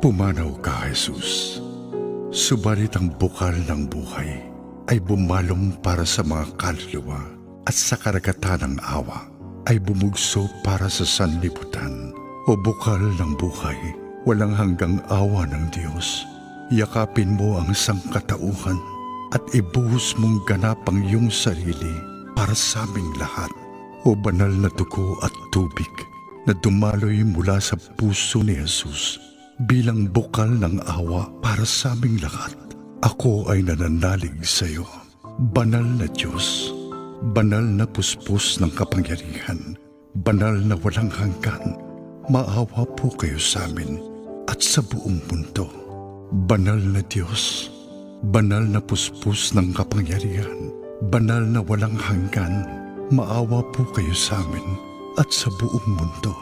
Pumanaw ka, Jesus. Subalit ang bukal ng buhay ay bumalong para sa mga kaluluwa at sa karagatan ng awa ay bumugso para sa sanlibutan. O bukal ng buhay, walang hanggang awa ng Diyos. Yakapin mo ang sangkatauhan at ibuhos mong ganap ang iyong sarili para sa aming lahat. O banal na dugo at tubig na dumaloy mula sa puso ni Jesus bilang bukal ng awa para sa aming lahat. Ako ay nananalig sa iyo, banal na Diyos, banal na puspos ng kapangyarihan, banal na walang hanggan. Maawa po kayo sa amin at sa buong mundo. Banal na Diyos, banal na puspos ng kapangyarihan, banal na walang hanggan. Maawa po kayo sa amin at sa buong mundo.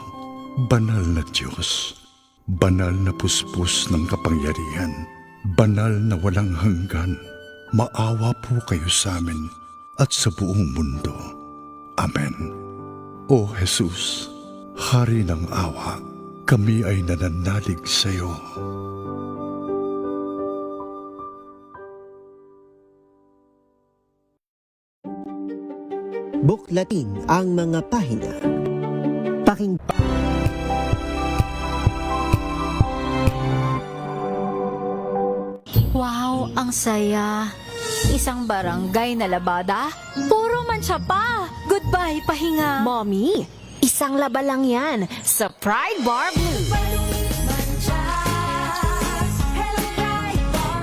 Banal na Diyos, banal na puspos ng kapangyarihan, banal na walang hanggan. Maawa po kayo sa amin at sa buong mundo. Amen. O Jesus, Hari ng awa, kami ay nananalig sa iyo. Buklatin ang mga pahina. Wow, ang saya. Isang barangay na labada, puro mancha pa. Goodbye, pahinga. Mommy, isang laba lang yan sa Pride Bar Blue.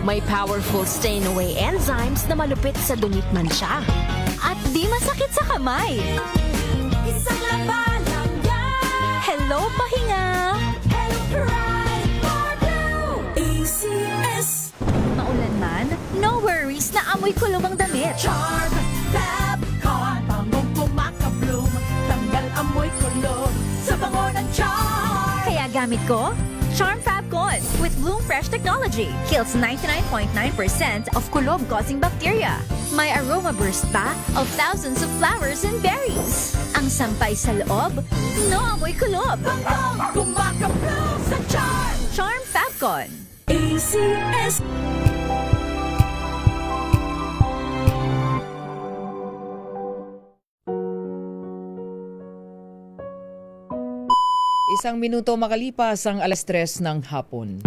May powerful stain-away enzymes na malupit sa dumit mancha. At di masakit sa kamay. Isang laba lang yan. Hello, pahinga. Hello, Pride Bar Blue. ACS. Maulan man, no worries na amoy kulong ang damit. Charm Fab Con, bangong pumakabloom, tanggal amoy kulog sa bango ng charm. Kaya gamit ko, Charm Fab Con with Bloom Fresh Technology. Kills 99.9% of kulob-causing bacteria. May aroma burst pa of thousands of flowers and berries. Ang sampay sa loob, no amoy kulob. Bangong pumakabloom sa charm. Charm Fab Con. ACS. Isang minuto makalipas ang 3:00 ng hapon.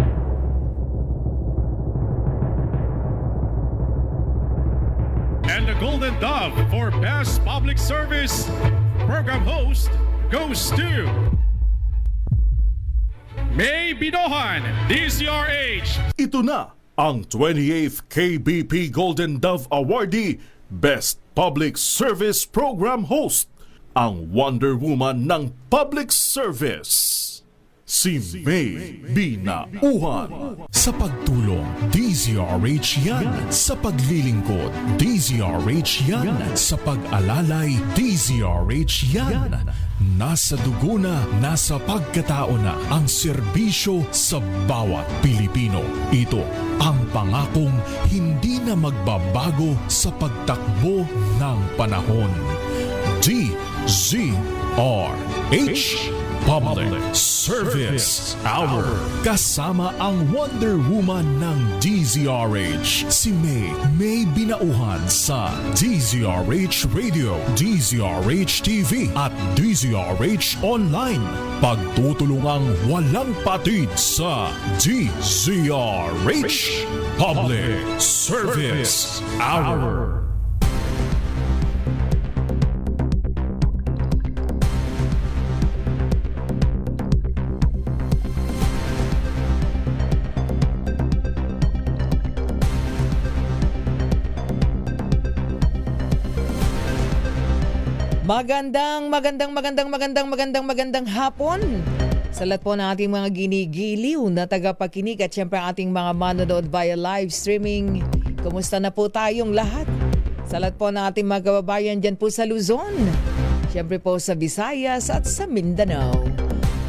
And the Golden Dove for Best Public Service Program Host goes to May Binohan, DZRH. Ito na ang 28th KBP Golden Dove Awardee Best Public Service Program Host, ang Wonder Woman ng Public Service, si May Binauhan. Sa pagtulong, DZRH yan. Sa paglilingkod, DZRH yan. Sa pag-alalay, DZRH yan. Nasa dugo na, nasa pagkatao na ang serbisyo sa bawat Pilipino. Ito ang pangakong hindi na magbabago sa pagtakbo ng panahon. DZRH Public Service Hour. Kasama ang Wonder Woman ng DZRH, si May Binauhan sa DZRH Radio, DZRH TV at DZRH Online. Pagtutulungang walang patid sa DZRH Public Service Hour. Magandang hapon sa lahat po ng ating mga ginigiliw na tagapakinig at syempre ang ating mga manonood via live streaming. Kumusta na po tayong lahat? Sa lahat po ng ating mga kababayan dyan po sa Luzon, syempre po sa Visayas at sa Mindanao.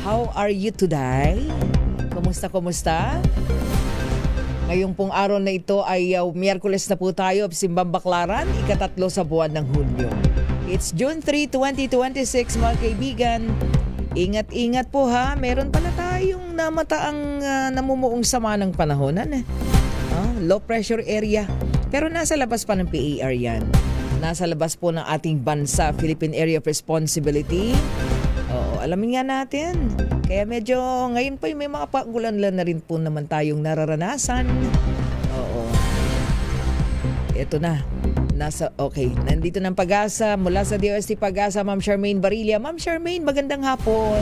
How are you today? Kumusta? Ngayong pong araw na ito ay Miyerkules na po tayo, Simbang Baklaran, ika-3 sa buwan ng Hulyo. It's June 3, 2026 mga kaibigan. Ingat-ingat po ha. Meron pala tayong namataang namumuong sama ng panahon. Low pressure area. Pero nasa labas pa ng PAR yan. Nasa labas po ng ating bansa, Philippine Area of Responsibility. Oo, alamin nga natin. Kaya medyo ngayon po may mga pagulan-lan na rin po naman tayong nararanasan. Oo. Ito na. Nandito ng Pag-asa mula sa DOST Pag-asa, Ma'am Charmaine Barilla. Ma'am Charmaine, magandang hapon.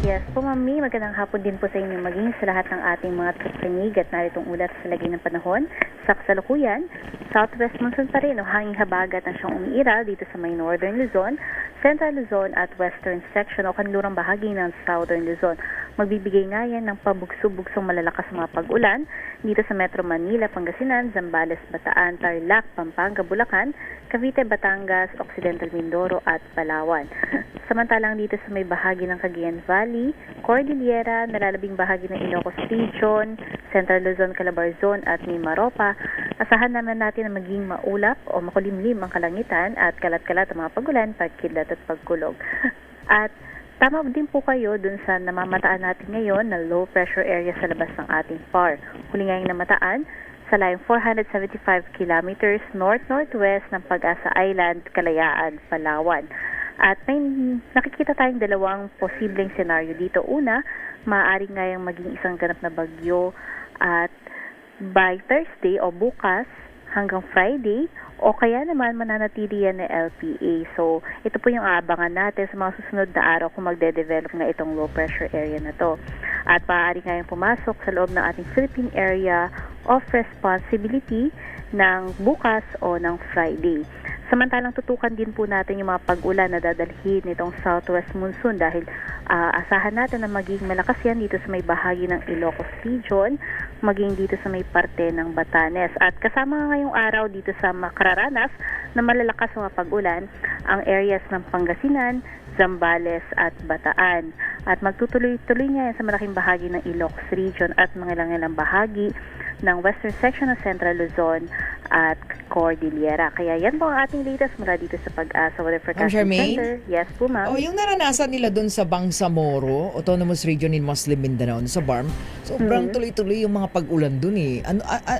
Yes po, Mami. Magandang hapon din po sa inyo maging sa lahat ng ating mga kapanig at naritong ulat sa lagay ng panahon. Sa kasalukuyan, Southwest monsoon pa rin o hanging habagat ang siyang umiiral dito sa may Northern Luzon, Central Luzon at Western section o kanlurang bahagi ng Southern Luzon. Magbibigay nga yan ng pabugso-bugsong malalakas mga pag-ulan dito sa Metro Manila, Pangasinan, Zambales, Bataan, Tarlac, Pampanga, Bulacan, Cavite, Batangas, Occidental Mindoro at Palawan. Samantalang dito sa may bahagi ng Cagayan Valley, Cordillera, nalalabing bahagi ng Ilocos Region, Central Luzon, Calabarzon at Mimaropa, asahan naman natin na maging maulap o makulimlim ang kalangitan at kalat-kalat ang mga pagulan, pagkidlat at pagkulog. At tama din po kayo dun sa namamataan natin ngayon na low pressure area sa labas ng ating PAR. Huli ngayong namataan sa layong 475 kilometers north-northwest ng Pag-asa Island, Kalayaan, Palawan. At may nakikita tayong dalawang posibleng senaryo dito. Una, maaari ngayong maging isang ganap na bagyo at by Thursday o bukas hanggang Friday o kaya naman mananatili yan na LPA. So, ito po yung aabangan natin sa mga susunod na araw kung magde-develop nga itong low pressure area na to. At maaari ngayong pumasok sa loob ng ating Philippine Area of Responsibility ng bukas o ng Friday. Samantalang tutukan din po natin yung mga pag-ulan na dadalhin nitong Southwest monsoon dahil asahan natin na maging malakas yan dito sa may bahagi ng Ilocos Region, maging dito sa may parte ng Batanes. At kasama ngayong araw dito sa makararanas na malalakas mga pag-ulan ang areas ng Pangasinan, Zambales at Bataan. At magtutuloy-tuloy nga yan sa malaking bahagi ng Ilocos Region at mga ilang bahagi ng western section ng Central Luzon at Cordillera. Kaya yan po ang ating latest mula dito sa Pag-asa Weather Forecasting Center. Yes po, ma'am. Yung naranasan nila doon sa Bangsamoro, Autonomous Region in Muslim Mindanao, sa BARM, sobrang tuloy-tuloy yung mga pag-ulan doon eh.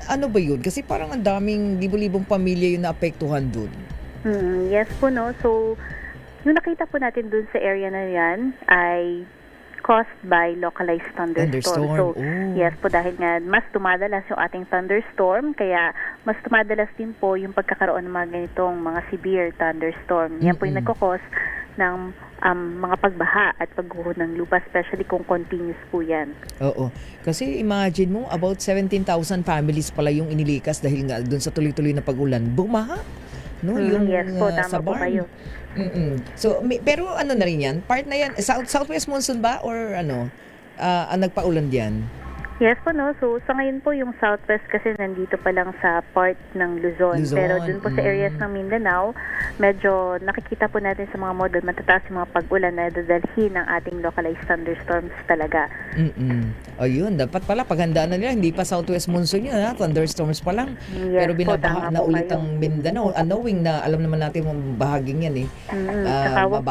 Ano ba yun? Kasi parang ang daming libo-libong pamilya yung naapektuhan doon. Yes po, no. So, yung nakita po natin doon sa area na yan ay caused by localized thunderstorm. So, yes po, dahil nga mas tumadalas yung ating thunderstorm, kaya mas tumadalas din po yung pagkakaroon ng mga ganitong mga severe thunderstorm. Yan po yung nagkakos ng mga pagbaha at pagguho ng lupa, especially kung continuous po yan. Oo. Kasi imagine mo, about 17,000 families pala yung inilikas dahil nga doon sa tuloy-tuloy na pag-ulan. Bumaha. No? Yes po, tama po kayo. So, pero ano na rin yan? Part na yan, Southwest monsoon ba? Or ano, ang nagpaulan diyan? Yes po, no. So, sa ngayon po yung Southwest kasi nandito pa lang sa part ng Luzon. Pero dun po sa areas ng Mindanao, medyo nakikita po natin sa mga model matataas yung mga pag-ulan na dadalhin ng ating localized thunderstorms talaga. O yun, dapat pala paghandaan na nila, hindi pa Southwest monsoon yun, thunderstorms pa lang. Yes, pero binabaha na ulit kayo. ang Mindanao, knowing na alam naman natin yung bahaging yan eh. Saka wag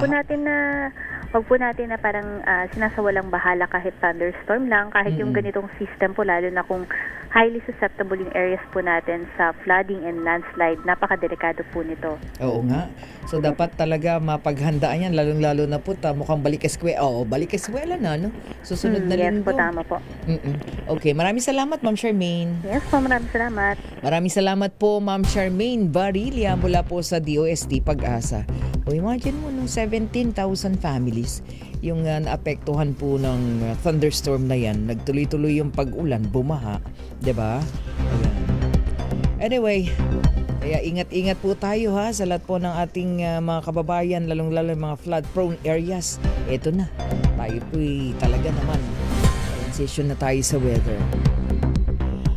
po natin na parang sinasawalang bahala kahit thunderstorm lang, kahit yung ganitong system po, lalo na kung highly susceptible yung areas po natin sa flooding and landslide, napakadelikado po nito. Oo nga. So dapat talaga mapaghandaan yan, lalong-lalo na po mukhang balik-eskwela na, no? Susunod na Yes linggo. po, tama po. Okay, maraming salamat, Ma'am Charmaine. Yes po, maraming salamat. Maraming salamat po, Ma'am Charmaine Barilla mula po sa DOST Pag-asa. O imagine mo, no, 17,000 families yung naapektuhan po ng thunderstorm na yan. Nagtuloy-tuloy yung pag-ulan, bumaha, 'di ba? Ayan. Anyway, kaya ingat-ingat po tayo ha sa lahat po ng ating mga kababayan, lalong-lalo yung mga flood-prone areas. Ito na, tayo po'y talaga naman. Transition na tayo sa weather.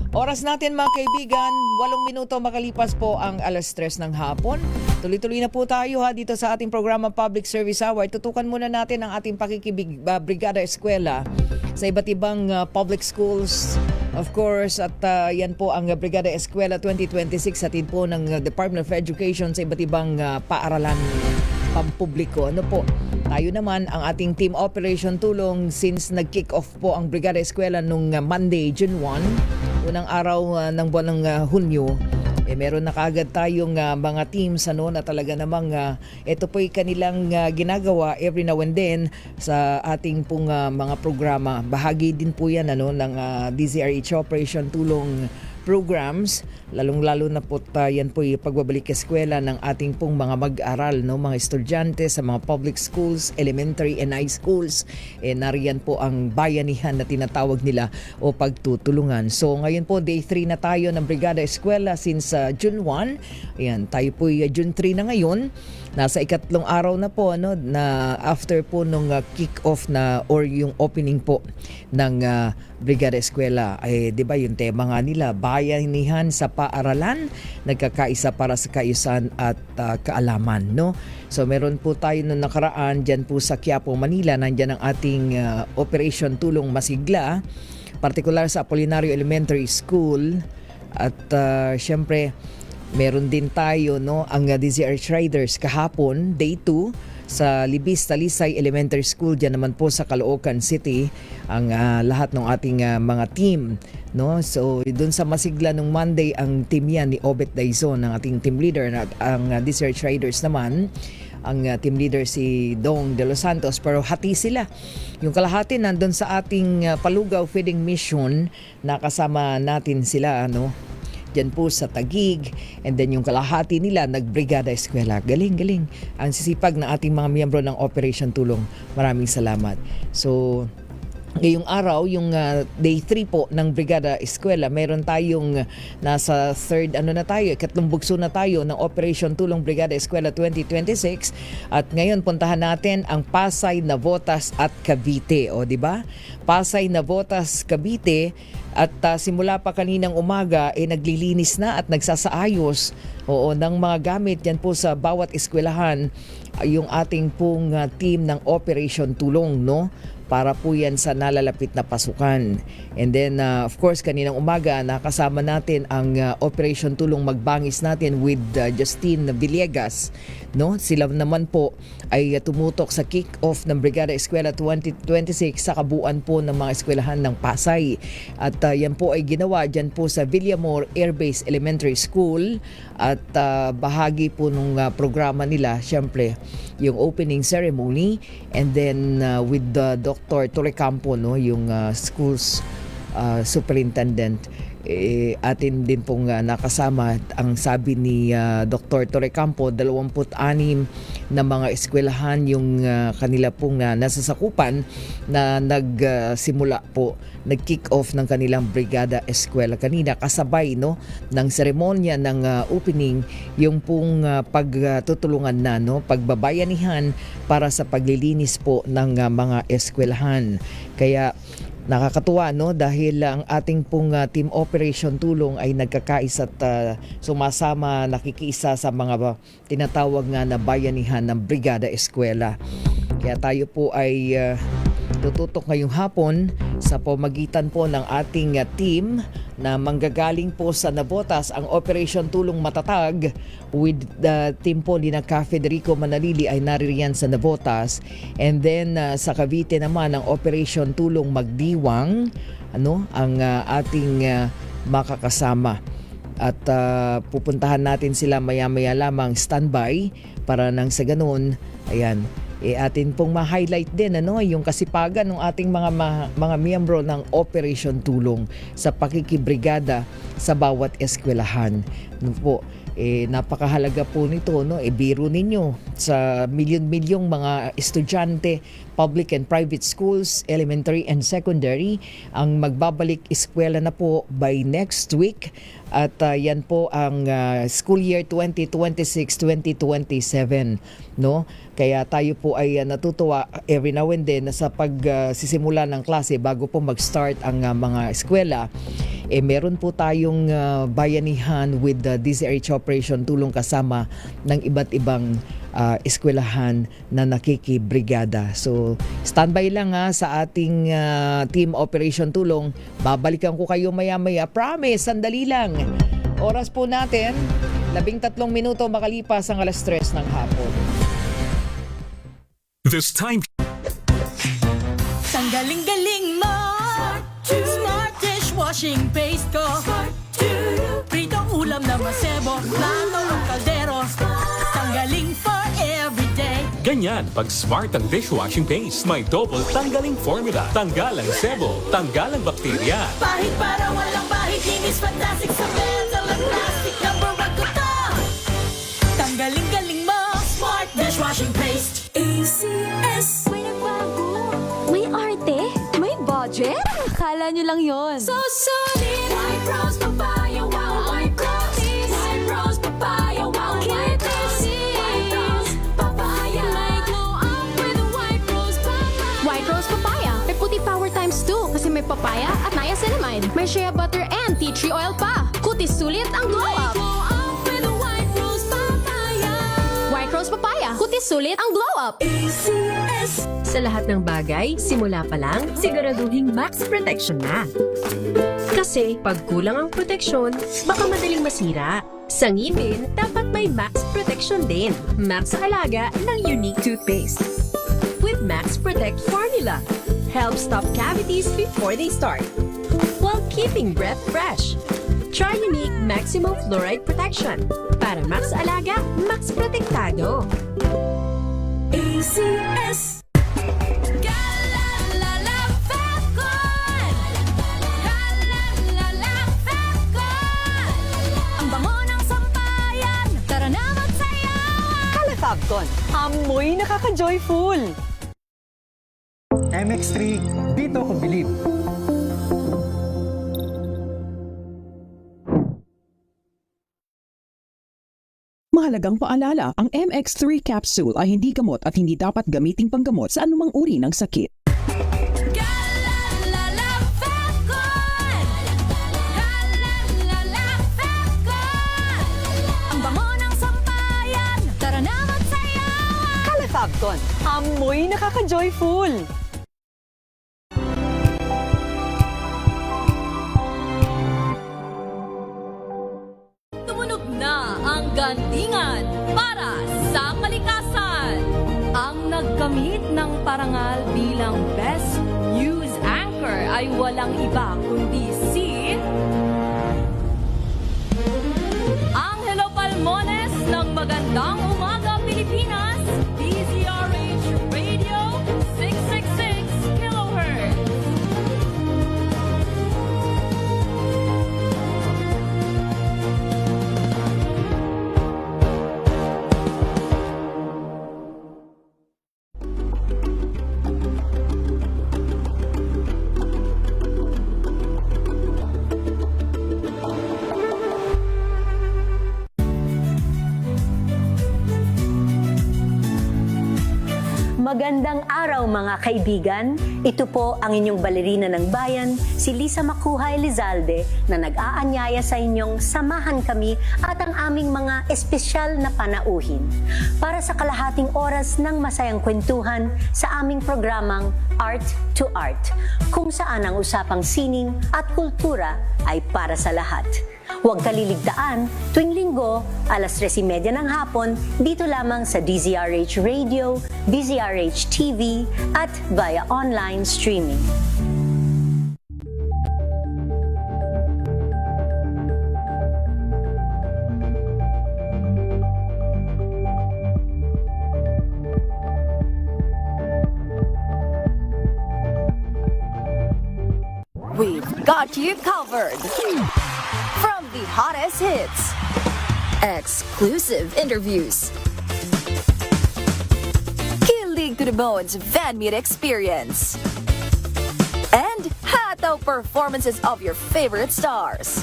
Oras natin mga kaibigan, 8 minuto makalipas po ang 3:00 ng hapon. Tuloy-tuloy na po tayo ha dito sa ating programa Public Service Hour. Tutukan muna natin ang ating pakikibig Brigada Eskwela sa iba't ibang public schools. Of course, at yan po ang Brigada Eskwela 2026 atin po ng Department of Education sa iba't ibang paaralan pampubliko. Ano po? Tayo naman ang ating Team Operation Tulong since nag-kick off po ang Brigada Eskwela nung Monday, June 1, unang araw ng buwan ng Hunyo. Meron na kaagad tayong mga teams na talaga namang ito po'y kanilang ginagawa every now and then sa ating pong mga programa. Bahagi din po yan ng DZRH Operation Tulong programs, lalong-lalo na po yan po yung pagbabalik eskwela ng ating pong mga mag-aral, mga estudyante sa mga public schools, elementary and high schools. Nariyan po ang bayanihan na tinatawag nila o pagtutulungan. So ngayon po, day 3 na tayo ng Brigada Eskwela since June 1. Ayan, tayo po June 3 na ngayon. Nasa ikatlong araw na po na after po nung kick-off na or yung opening po ng Brigada Eskwela. Di ba yung tema nga nila, bayanihan sa paaralan, nagkakaisa para sa kaayusan at kaalaman. So meron po tayo nung nakaraan dyan po sa Quiapo, Manila. Nandyan ang ating Operation Tulong Masigla, partikular sa Apolinario Elementary School. At syempre, meron din tayo ang DZRH Riders kahapon, day 2, sa Libis Talisay Elementary School, dyan naman po sa Caloocan City, ang lahat ng ating mga team. So doon sa Masigla nung Monday, ang team yan ni Obet Daizon, ang ating team leader. At ang DZRH Riders naman, ang team leader si Dong De Los Santos, pero hati sila. Yung kalahati nandun sa ating Palugaw Feeding Mission, nakasama natin sila dyan po sa Taguig, and then yung kalahati nila nagbrigada eskwela. Galing. Ang sisipag ng ating mga miyembro ng Operation Tulong. Maraming salamat. So ngayong araw, yung day 3 po ng Brigada Eskwela, meron tayong nasa third ikatlong bugso na tayo ng Operation Tulong Brigada Eskwela 2026. At ngayon puntahan natin ang Pasay, Navotas at Cavite. O di ba? Pasay, Navotas, Cavite. At simula pa kaninang umaga naglilinis na at nagsasaayos ng mga gamit yan po sa bawat eskwelahan yung ating pong team ng Operation Tulong, para po yan sa nalalapit na pasukan. And then of course kaninang umaga nakasama natin ang Operation Tulong Magbangis natin with Justine Villegas. Sila naman po ay tumutok sa kick-off ng Brigada Eskwela 2026 sa kabuuan po ng mga eskwelahan ng Pasay. At yan po ay ginawa dyan po sa Villamor Air Base Elementary School. At bahagi po nung programa nila, syempre, yung opening ceremony, and then with Dr. Torre Campo, yung school's superintendent, atin din pong nakasama. Ang sabi ni Dr. Torre Campo, 26 na mga eskwelahan yung kanila pong nasasakupan na nagsimula po, nag-kick off ng kanilang Brigada Eskwela kanina, kasabay ng seremonya ng opening, yung pong pagtutulungan pagbabayanihan para sa paglilinis po ng mga eskwelahan. Kaya nakakatuwa dahil ang ating pong Team Operation Tulong ay nagkakaisa at sumasama, nakikiisa sa mga tinatawag nga na bayanihan ng Brigada Eskwela. Kaya tayo po ay tututok ngayong hapon sa pamagitan po ng ating team na manggagaling po sa Navotas, ang Operation Tulong Matatag with the team po ni Ka Federico Manalili ay naririyan sa Navotas. And then sa Cavite naman, ang Operation Tulong Magdiwang, ang ating makakasama. At pupuntahan natin sila maya-maya lamang, standby, para nang sa ganun, ayan, atin pong ma-highlight din yung kasipagan ng ating mga miyembro ng Operation Tulong sa pakikibrigada sa bawat eskwelahan. Napakahalaga po nito, biro ninyo sa milyon-milyong mga estudyante, public and private schools, elementary and secondary, ang magbabalik eskwela na po by next week. At yan po ang school year 2026-2027, Kaya tayo po ay natutuwa every now and then sa pagsisimula ng klase bago po mag-start ang mga eskwela. Meron po tayong bayanihan with the DZRH Operation Tulong kasama ng iba't ibang eskwelahan na nakikibrigada. So, standby lang sa ating Team Operation Tulong. Babalikan ko kayo maya-maya. Promise, sandali lang. Oras po natin, 13 minuto makalipas ang 3:00 ng hapon. This time, Ang galing-galing mo Smart dishwashing paste ko Pritong ulam na masebo Plato o kaldero Tanggaling for everyday ganyan pag smart ang dishwashing paste. May double tanggaling formula. Tanggal ang sebo, tanggal ang bakterya. Pahit para walang bahid Linis fantastic sa metal at plastic Number 1 ko to Tanggaling-galing mo Smart dishwashing paste ACS May nagbago. May arte. May budget. Akala nyo lang yon. So solid White Rose Papaya Wow White Rose White Rose Papaya Wow White Rose White Rose Papaya May glow up with a White Rose Papaya. White Rose Papaya. May puti power times 2 kasi may papaya at niacinamide. May shea butter and tea tree oil pa. Kutis sulit ang glow up. Glow up with a White Rose Papaya White Rose Papaya. Kutis sulit ang glow up. ACS Sa lahat ng bagay, simula pa lang, siguraduhing max protection na. Kasi pag kulang ang proteksyon, baka madaling masira. Sa ngipin, dapat may max protection din. Max sa alaga ng Unique Toothpaste. With Max Protect Formula, help stop cavities before they start, while keeping breath fresh. Try Unique Maximum Fluoride Protection. Para max alaga, max protektado. ACS Galalala Fapcon Galalala Fapcon Ang bango ng sampayan Tara na magsayawan Kalafabcon, amoy nakaka-joyful. MX3, dito ko bilib. Mahalagang paalala, ang MX3 capsule ay hindi gamot at hindi dapat gamiting panggamot sa anumang uri ng sakit. Galalala Fapcon Galalala Fapcon Ang bango ng sampayan Tara na magsayawan Kalafabcon, amoy nakaka-joyful. Tumunog na ang gandingan para sa kalikasan. Ang nagkamit ng parangal bilang Best News Anchor ay walang iba kundi si Angelo Palmones ng Magandang Umaga Pilipinas, DZRH Radio 666 kHz. Magandang araw mga kaibigan. Ito po ang inyong balerina ng bayan, si Lisa Makuha Elizalde, na nag-aanyaya sa inyong samahan kami at ang aming mga espesyal na panauhin para sa kalahating oras ng masayang kwentuhan sa aming programang Art to Art, kung saan ang usapang sining at kultura ay para sa lahat. Huwag kaliligtaan, tuwing linggo, alas 3:30 ng hapon, dito lamang sa DZRH Radio, DZRH TV, at via online streaming. We've got you covered. From the hottest hits, exclusive interviews, kilig to the bones fan meet experience, and hataw performances of your favorite stars.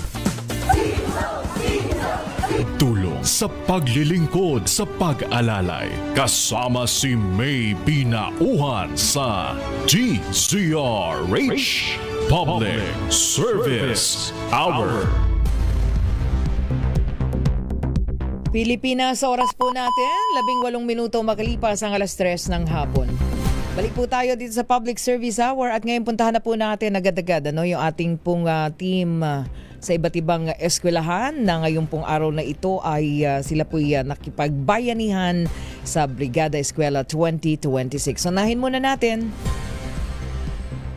Tulong sa paglilingkod sa pag-alalay. Kasama si May Binauhan sa DZRH Public Service Hour. Pilipinas, oras po natin, 18 minuto makalipas ang alas 3 ng hapon. Balik po tayo dito sa Public Service Hour at ngayon puntahan na po natin agad-agad yung ating pong team sa iba't ibang eskwelahan na ngayon pong araw na ito ay sila po nakipagbayanihan sa Brigada Eskwela 2026. Unahin muna natin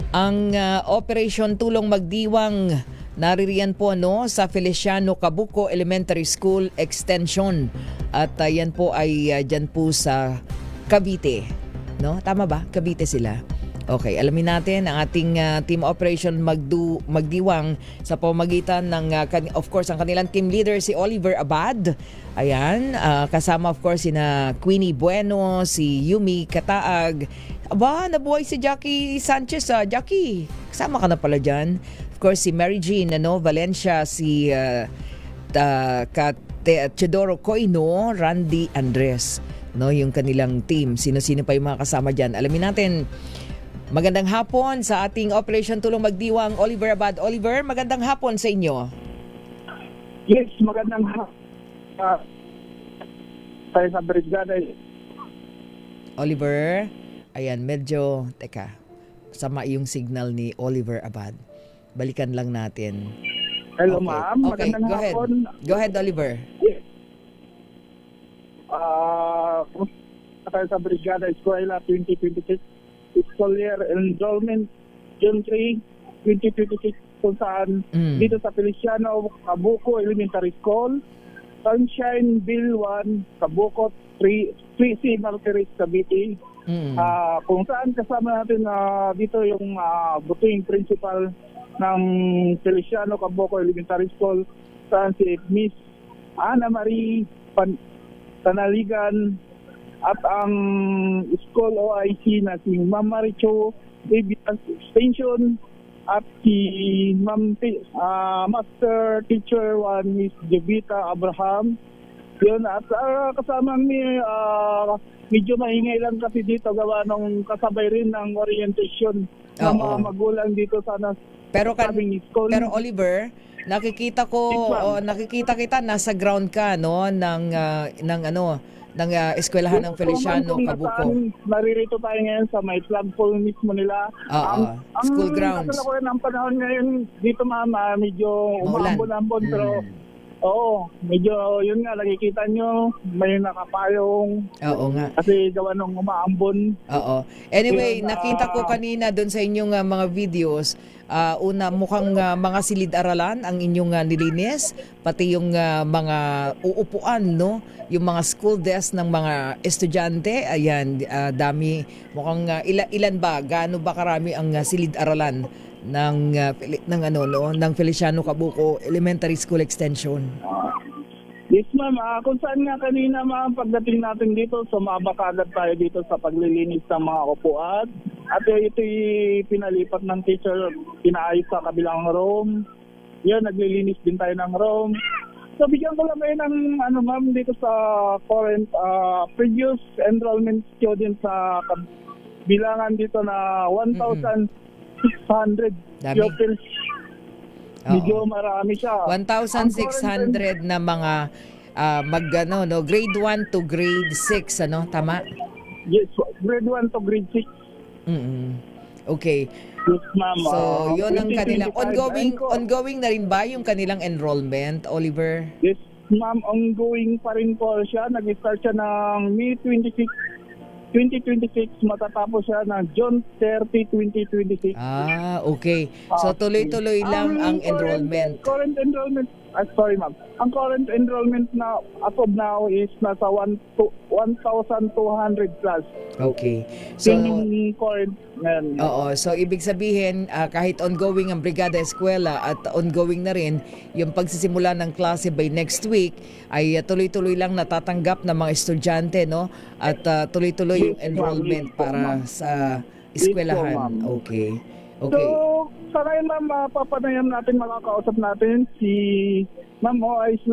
ang Operation Tulong Magdiwang. Naririyan po sa Feliciano Cabuco Elementary School Extension. At yan po ay dyan po sa Cavite. No? Tama ba? Cavite sila. Okay, alamin natin ang ating Team Operation Magdiwang sa pamamagitan ng, of course, ang kanilang team leader si Oliver Abad. Ayan, kasama of course sina Queenie Bueno, si Yumi Kataag. Aba, nabuhay si Jackie Sanchez. Jackie, kasama ka na pala dyan. Of course, si Mary Jean Valencia, si Chedoro Coino, Randy Andres. No, yung kanilang team. Sino-sino pa yung mga kasama dyan. Alamin natin. Magandang hapon sa ating Operation Tulong Magdiwang, Oliver Abad. Oliver, magandang hapon sa inyo. Yes, magandang hapon. Tayo sa Brigada. Oliver, ayan, medyo, teka, sama yung signal ni Oliver Abad. Balikan lang natin. Hello, Okay. ma'am. Okay, Magandang go ahead. hapon. Go ahead, Oliver. Yes. Tayo sa Brigada Eskwela 2026 School Year Enrollment June 3, 2026 kung saan dito sa Feliciano Cabuco Elementary School, Sunshine Bill 1, Cabuco 3C Martires, Cavite. Kung saan kasama natin dito yung buting principal ng Feliciano Cabuco Elementary School, saan si Miss Ana Marie Tanaligan at ang school OIC na si Ma'am Maricho Extension at si Master Teacher 1 Miss Jovita Abraham. Yun, at kasama ni medyo maingay lang kasi dito gawa nung kasabay rin ng orientation ng mga magulang dito sana. Pero Oliver, nakikita kita nasa ground ka ng eskwelahan ng Feliciano Cabuco. Naririto tayo ngayon sa may flagpole mismo nila. School grounds. Ang panahon ngayon dito, ma'am, medyo umambon-ambon pero medyo yun nga, nakikita nyo, may nakapayong. Oo nga. Kasi gawa nung umaambon. Anyway, nakita ko kanina doon sa inyong mga videos, mukhang mga silid-aralan ang inyong nilinis, pati yung mga uupuan, no? Yung mga school desk ng mga estudyante, ayan, dami. Mukhang ilan ba? Gaano ba karami ang silid-aralan ng Feliciano Cabuco Elementary School Extension? Yes, ma'am. Kung saan nga kanina, ma'am, pagdating natin dito, sumabak agad tayo dito sa paglilinis ng mga upuan. At ito'y pinalipat ng teacher, pinaayos sa kabilang room. Yan, naglilinis din tayo ng room. So, bigyan ko lang kayo ng, ma'am, dito sa current previous enrollment students sa bilangan dito na 1,600 pupils. Medyo marami siya. 1,600 na mga grade 1 to grade 6, tama? Yes, grade 1 to grade 6. Okay. Yes, ma'am. So, yun ang kanilang ongoing na rin ba yung kanilang enrollment, Oliver? Yes, ma'am, ongoing pa rin po siya. Nag-start siya ng May 26, 2026, matatapos siya ng June 30, 2026. Okay. So, tuloy-tuloy lang ang enrollment. Current enrollment, sorry ma'am. Ang current enrollment na as of now is nasa 1,200 plus. Okay. So, yung current ngayon. So ibig sabihin, kahit ongoing ang Brigada Eskwela at ongoing na rin yung pagsisimula ng klase by next week, ay tuloy-tuloy lang natatanggap ng mga estudyante, no? At tuloy-tuloy yung enrollment para sa eskwelahan. Okay. So, sa ngayon, ma'am, papanayam natin, makakausap natin si Ma'am OIC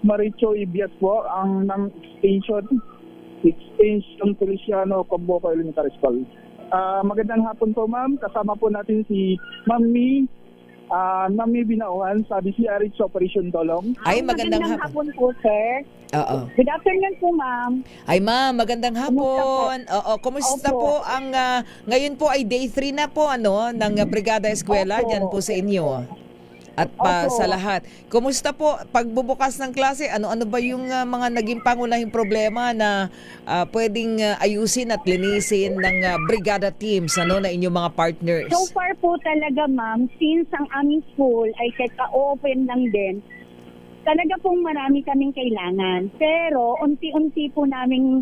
Maricho Ibias po, ang ng Extension Feliciano Cabuco Elementary School. Magandang hapon po, ma'am. Kasama po natin si Mami Binauhan sa DCRH Operation Dolong. Ay, magandang hapon po, sir. Good afternoon po, ma'am. Ay, ma'am, magandang hapon. Kumusta po ang ngayon po ay day 3 na po ng Brigada Eskwela diyan po sa inyo. At sa lahat. Kumusta po pagbubukas ng klase? Ano ba yung mga naging pangunahing problema na pwedeng ayusin at linisin ng brigada teams na inyong mga partners? So far po talaga, ma'am, since ang aming school ay open lang din, talaga pong marami kaming kailangan. Pero unti-unti po naming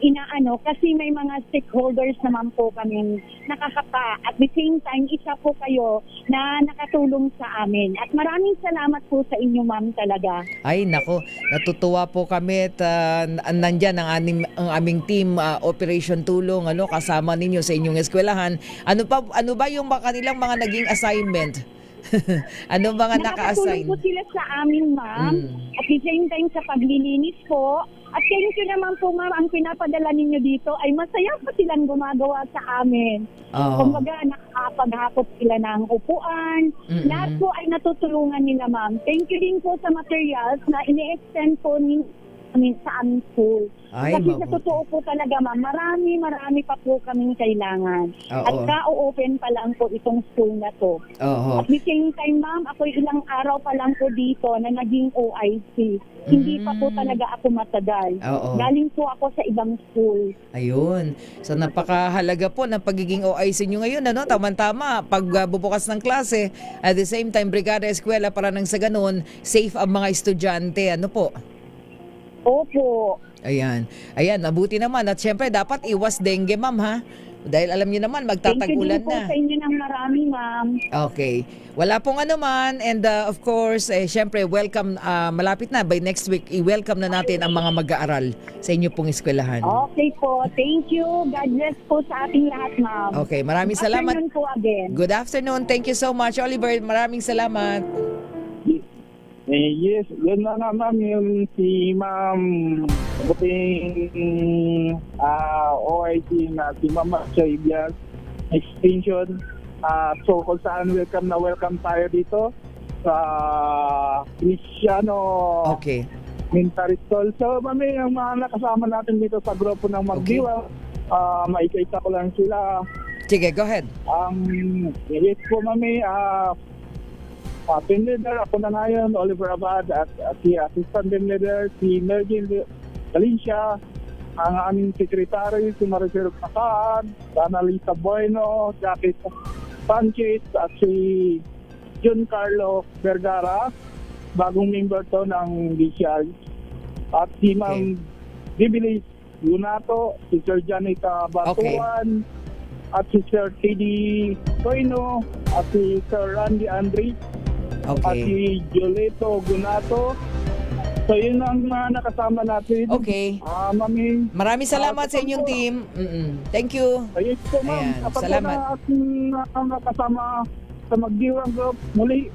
inaano kasi may mga stakeholders naman po kaming nakakapa. At the same time, isa po kayo na nakatulong sa amin. At maraming salamat po sa inyo, ma'am, talaga. Ay, nako, natutuwa po kami at nandyan ang aming team Operation Tulong, kasama ninyo sa inyong eskwelahan. Ano ba yung kanilang mga naging assignment? Ano mga naka-assign? Nakatulong po sila sa amin, ma'am. At the same time sa paglilinis po. At thank you naman po, ma'am, ang pinapadala ninyo dito ay masaya po silang gumagawa sa amin. Kumbaga, nakakapaghakot sila ng upuan. Lahat po ay natutulungan nila, ma'am. Thank you din po sa materials na ini-extend po sa aming school. Ay, kasi sa totoo po talaga, ma'am, marami pa po kaming kailangan. At ka-open pa lang po itong school na to. At the same time, ma'am, ako ilang araw pa lang po dito na naging OIC. Hindi pa po talaga ako matagal. Galing po ako sa ibang school. Ayun. So napakahalaga po ng pagiging OIC nyo ngayon. Tama-tama, pagbubukas ng klase, at the same time, brigada eskwela para nang sa ganun, safe ang mga estudyante. Ano po? Opo. Ayan, mabuti naman. At syempre, dapat iwas dengue, ma'am, ha? Dahil alam niyo naman, magtatagulan Thank you din po na. sa inyo ng marami, ma'am. Okay. Wala pong anuman. And of course, syempre, welcome. Malapit na. By next week, i-welcome na natin ang mga mag-aaral sa inyo pong eskwelahan. Okay po. Thank you. God bless po sa ating lahat, ma'am. Okay, maraming salamat. Good afternoon po again. Good afternoon. Thank you so much, Oliver. Maraming salamat. Yes, yun na nga, ma'am, yung si ma'am buting OIC na si Ma'am Chavias Extension. So kung saan welcome tayo dito sa Cristiano Elementary School. So mami, ang mga nakasama natin dito sa grupo ng Magdiwa, maikita ko lang sila. Sige, go ahead. Yes po, mami, team leader, ako na ngayon, Oliver Abad, at si assistant team leader, si Mergin Galicia, ang aming secretary, si Maricel Pakaan, Annalisa Bueno, Jackie Sanchez, at si John Carlo Vergara, bagong member to ng DCI, at si Ma'am Dibilis Yunato, si Sir Janica Batuan, at si Sir T.D. Toino, at si Sir Randy Andre, at si Joleto Gunato. So yun ang mga nakasama natin. Okay. Mami, maraming salamat sa inyong team. Thank you. Ayun po, ma'am. Salamat. Ang nakasama sa Magdiwang Group. Muli,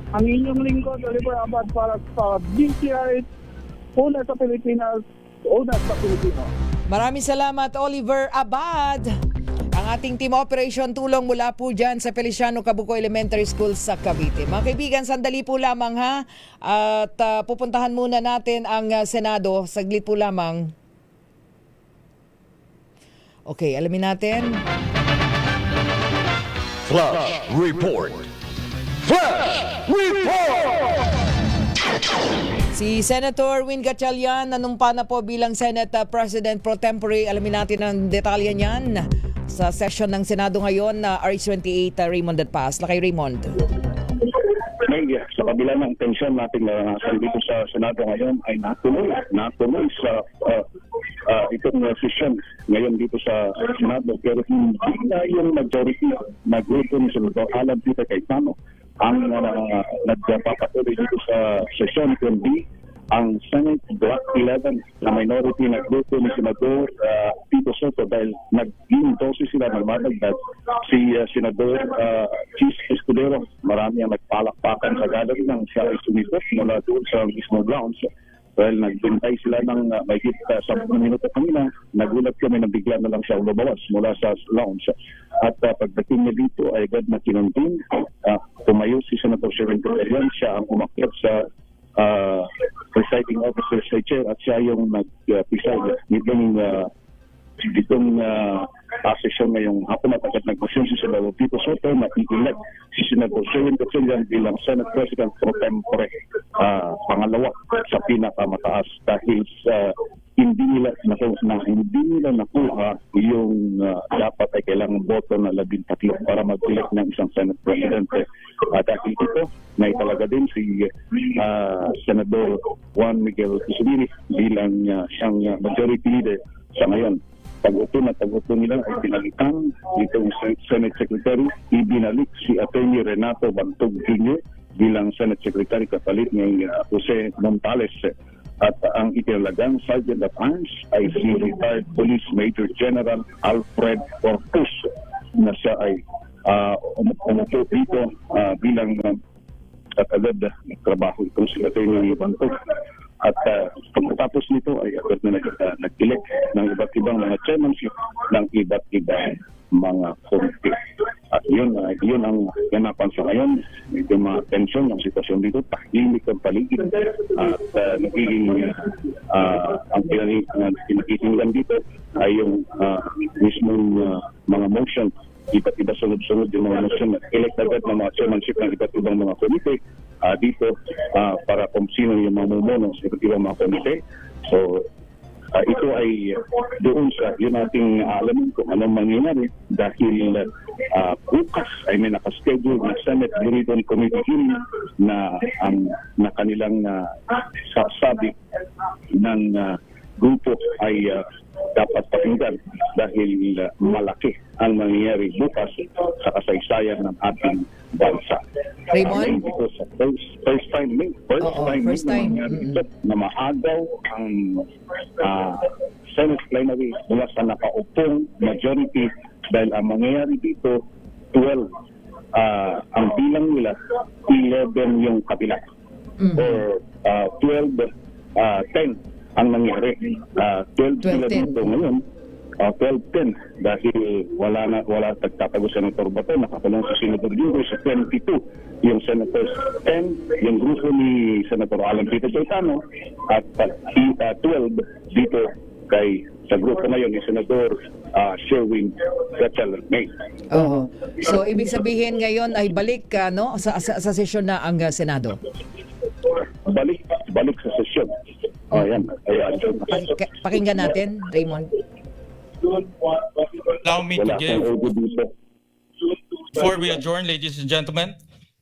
ang inyong lingkod, Oliver Abad, para sa DCI, una sa Pilipinas, una sa Pilipino. Maraming salamat, Oliver Abad. Ang ating team operation tulong mula po dyan sa Feliciano Cabuco Elementary School sa Cavite. Mga kaibigan, sandali po lamang ha. At pupuntahan muna natin ang Senado. Saglit po lamang. Okay, alamin natin. Flash Report. Flash Report! Si Senator Win Gatchalian nanumpa na po bilang Senate President Pro Tempore. Alamin natin ang detalye niyan sa session ng Senado ngayon na RH28 Raymond at Paz. Lakay Raymond. Sa kabila ng tensyon natin na dito sa Senado ngayon ay natuloy sa itong session ngayon dito sa Senado. Pero hindi na yung majority na grupo ni Senador Alan Peter Cayetano ang nagpapatuloy dito sa session, kundi ang Senate Block 11 na minority na grupo ni Senador Tito Soto dahil naging dosis sila nagmadagdag si Senador Chis Escudero. Marami ang nagpalakpakan sa gathering nang siya ay sumipot mula doon sa mismo grounds. Dahil nagbintay sila ng mahigit 10 minuto kanina, nagulat kami na bigla na lang siya lumawas mula sa lounge. At pagdating niya dito ay agad na kinuntin. Tumayo si Senator Sherwin Gatchalian, siya ang umakyat sa presiding officer sa chair at siya yung nag-preside nitong sesyon ngayong hapon at agad nagposyon si Senador Tito Soto na i-elect si Senator Sherwin Gatchalian bilang Senate President pro tempore pangalawa sa pinakamataas dahil sa hindi nila nakuha yung dapat ay kailangan boto na 13 para mag-elect ng isang Senate Presidente. Dahil ito, na italaga din si Senador Juan Miguel Zubiri bilang siyang majority leader sa ngayon. Pag-upo nila ay pinalitan itong Senate Secretary, ibinalik si Atty. Renato Bantog Jr. bilang Senate Secretary kapalit ni Jose Montales. At ang itinalagang Sergeant at Arms ay si retired Police Major General Alfred Corpus na siya ay umupo dito bilang at agad nagtrabaho itong si Atty. Bantog. At pagkatapos nito ay agad na nag-elect ng iba't ibang mga chairmanship ng iba't ibang mga komite. At yun ang ganapan sa ngayon. Medyo mga tension ng sitwasyon dito, tahimik ang paligid at nagiging ang pinakikinggan dito ay yung mismong mga motion. Iba't iba sunod-sunod yung mga motion. Elect agad ng mga chairmanship ng iba't ibang mga komite dito para kung sino yung mamumuno sa iba't ibang mga komite. So, ito ay doon sa yun nating alamin kung anong mangyayari dahil bukas ay may nakaschedule na Senate Bureau Committee hearing na kanilang sabi ng grupo ay dapat pakinggan dahil malaki ang mangyayari bukas sa kasaysayan ng ating bansa. Raymond? Ito sa first time na maagaw ang Senate plenary mula sa nakaupong majority dahil ang mangyayari dito 12 ang bilang nila 11 yung kabila or 12 10 ang nangyari 12 sila dito ngayon 12-10 dahil wala tagtatago Senator Bato, nakakulong si Senator Jinggoy sa 22 yung Senators 10 yung grupo ni Senator Alan Peter Cayetano at 12 dito kay sa grupo ngayon ni Senator Sherwin Gatchalian. So ibig sabihin ngayon ay balik sa sesyon na ang Senado. Balik sa sesyon. Ayan. Pakinggan natin, Raymond. Allow me to give, before we adjourn, ladies and gentlemen,